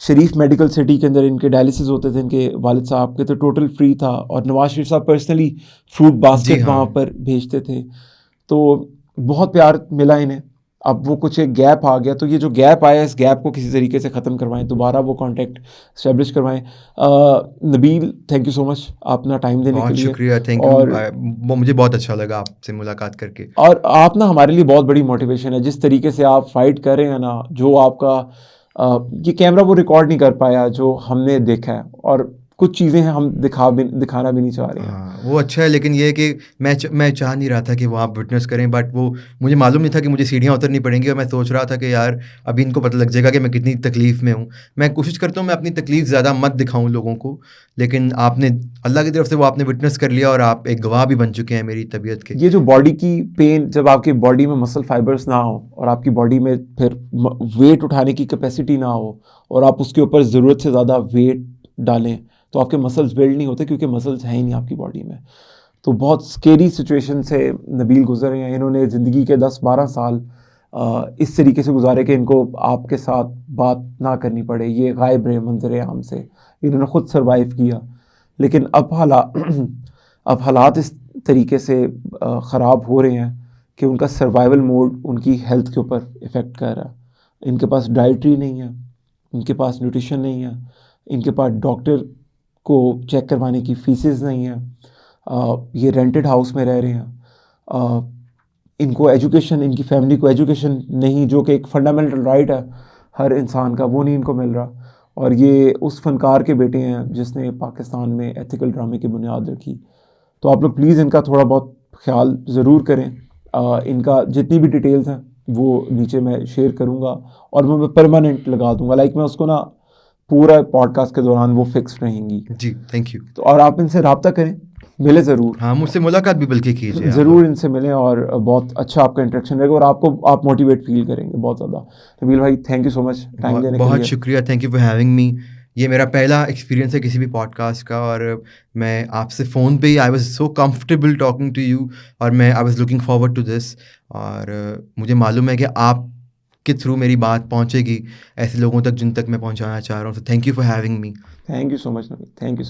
शरीफ मेडिकल सिटी के अंदर इनके डायलिसिस होते थे इनके वालिद साहब के, तो टोटल फ्री था, और नवाज शरीफ साहब पर्सनली फ्रूट जी बास्केट हाँ। वहाँ पर भेजते थे। तो बहुत प्यार मिला इन्हें। अब वो कुछ एक गैप आ गया, तो ये जो गैप आया, इस गैप को किसी तरीके से ख़त्म करवाएं, दोबारा वो कांटेक्ट इस्टेब्लिश करवाएं। Nabeel, thank you so much अपना टाइम देने के बहुत लिए। शुक्रिया, थैंक यू। और मुझे बहुत अच्छा लगा आपसे मुलाकात करके। और आप ना हमारे लिए बहुत बड़ी मोटिवेशन है, जिस तरीके से आप फाइट कर रहे हैं ना, जो आपका ये कैमरा वो रिकॉर्ड नहीं कर पाया जो हमने देखा है, और कुछ चीज़ें हैं हम दिखाना भी नहीं चाह रहे हैं। हाँ, वो अच्छा है, लेकिन ये है कि मैं चाह नहीं रहा था कि वो आप विटनेस करें, बट वो मुझे मालूम नहीं था कि मुझे सीढ़ियाँ उतरनी पड़ेंगी, और मैं सोच रहा था कि यार अभी इनको पता लग जाएगा कि मैं कितनी तकलीफ़ में हूँ। मैं कोशिश करता हूँ मैं अपनी तकलीफ़ ज़्यादा मत दिखाऊँ लोगों को, लेकिन आपने अल्लाह की तरफ से वो आपने विटनेस कर लिया, और आप एक गवाह भी बन चुके हैं मेरी तबीयत के। ये जो बॉडी की पेन, जब आपकी बॉडी में मसल फाइबर्स ना हो, और आपकी बॉडी में फिर वेट उठाने की कैपेसिटी ना हो, और आप उसके ऊपर ज़रूरत से ज़्यादा वेट डालें, तो आपके मसल्स बिल्ड नहीं होते, क्योंकि मसल्स हैं ही नहीं आपकी बॉडी में। तो बहुत स्केरी सिचुएशन से नबील गुजर रहे हैं। इन्होंने ज़िंदगी के 10-12 साल इस तरीके से गुजारे कि इनको आपके साथ बात ना करनी पड़े, ये गायब रहे मंजर आम से, इन्होंने ख़ुद सर्वाइव किया। लेकिन अब हालात इस तरीके से ख़राब हो रहे हैं कि उनका सर्वाइवल मोड उनकी हेल्थ के ऊपर इफ़ेक्ट कर रहा है। इनके पास डाइट्री नहीं है, इनके पास न्यूट्रिशन नहीं है, इनके पास डॉक्टर को चेक करवाने की फीसेस नहीं है, ये रेंटेड हाउस में रह रहे हैं, इनको एजुकेशन, इनकी फैमिली को एजुकेशन नहीं, जो कि एक फंडामेंटल राइट है हर इंसान का, वो नहीं इनको मिल रहा। और ये उस फनकार के बेटे हैं जिसने पाकिस्तान में एथिकल ड्रामे की बुनियाद रखी। तो आप लोग प्लीज़ इनका थोड़ा बहुत ख्याल ज़रूर करें। इनका जितनी भी डिटेल्स हैं वो नीचे मैं शेयर करूँगा, और मैं परमानेंट लगा दूँगा, लाइक मैं उसको ना पूरा पॉडकास्ट के दौरान वो फिक्स रहेंगी। जी, थैंक यू। तो और आप इनसे रब्ता करें, मिले ज़रूर, हाँ, मुझसे मुलाकात भी बल्कि कीजिए आप ज़रूर लोग। इनसे मिलें, और बहुत अच्छा आपका इंटरेक्शन रहेगा, और आप मोटिवेट फील करेंगे बहुत ज़्यादा। नबील भाई, thank you so much time देने के बहुत लिए। शुक्रिया, थैंक यू फॉर हैविंग मी। ये मेरा पहला एक्सपीरियंस है किसी भी पॉडकास्ट का, और मैं आपसे फ़ोन पे ही I was so comfortable talking to you, और I was looking forward to this. और मुझे मालूम है कि आपके थ्रू मेरी बात पहुंचेगी ऐसे लोगों तक जिन तक मैं पहुंचाना चाह रहा हूँ। तो thank you for having me. Thank you so much Nabeel, thank you.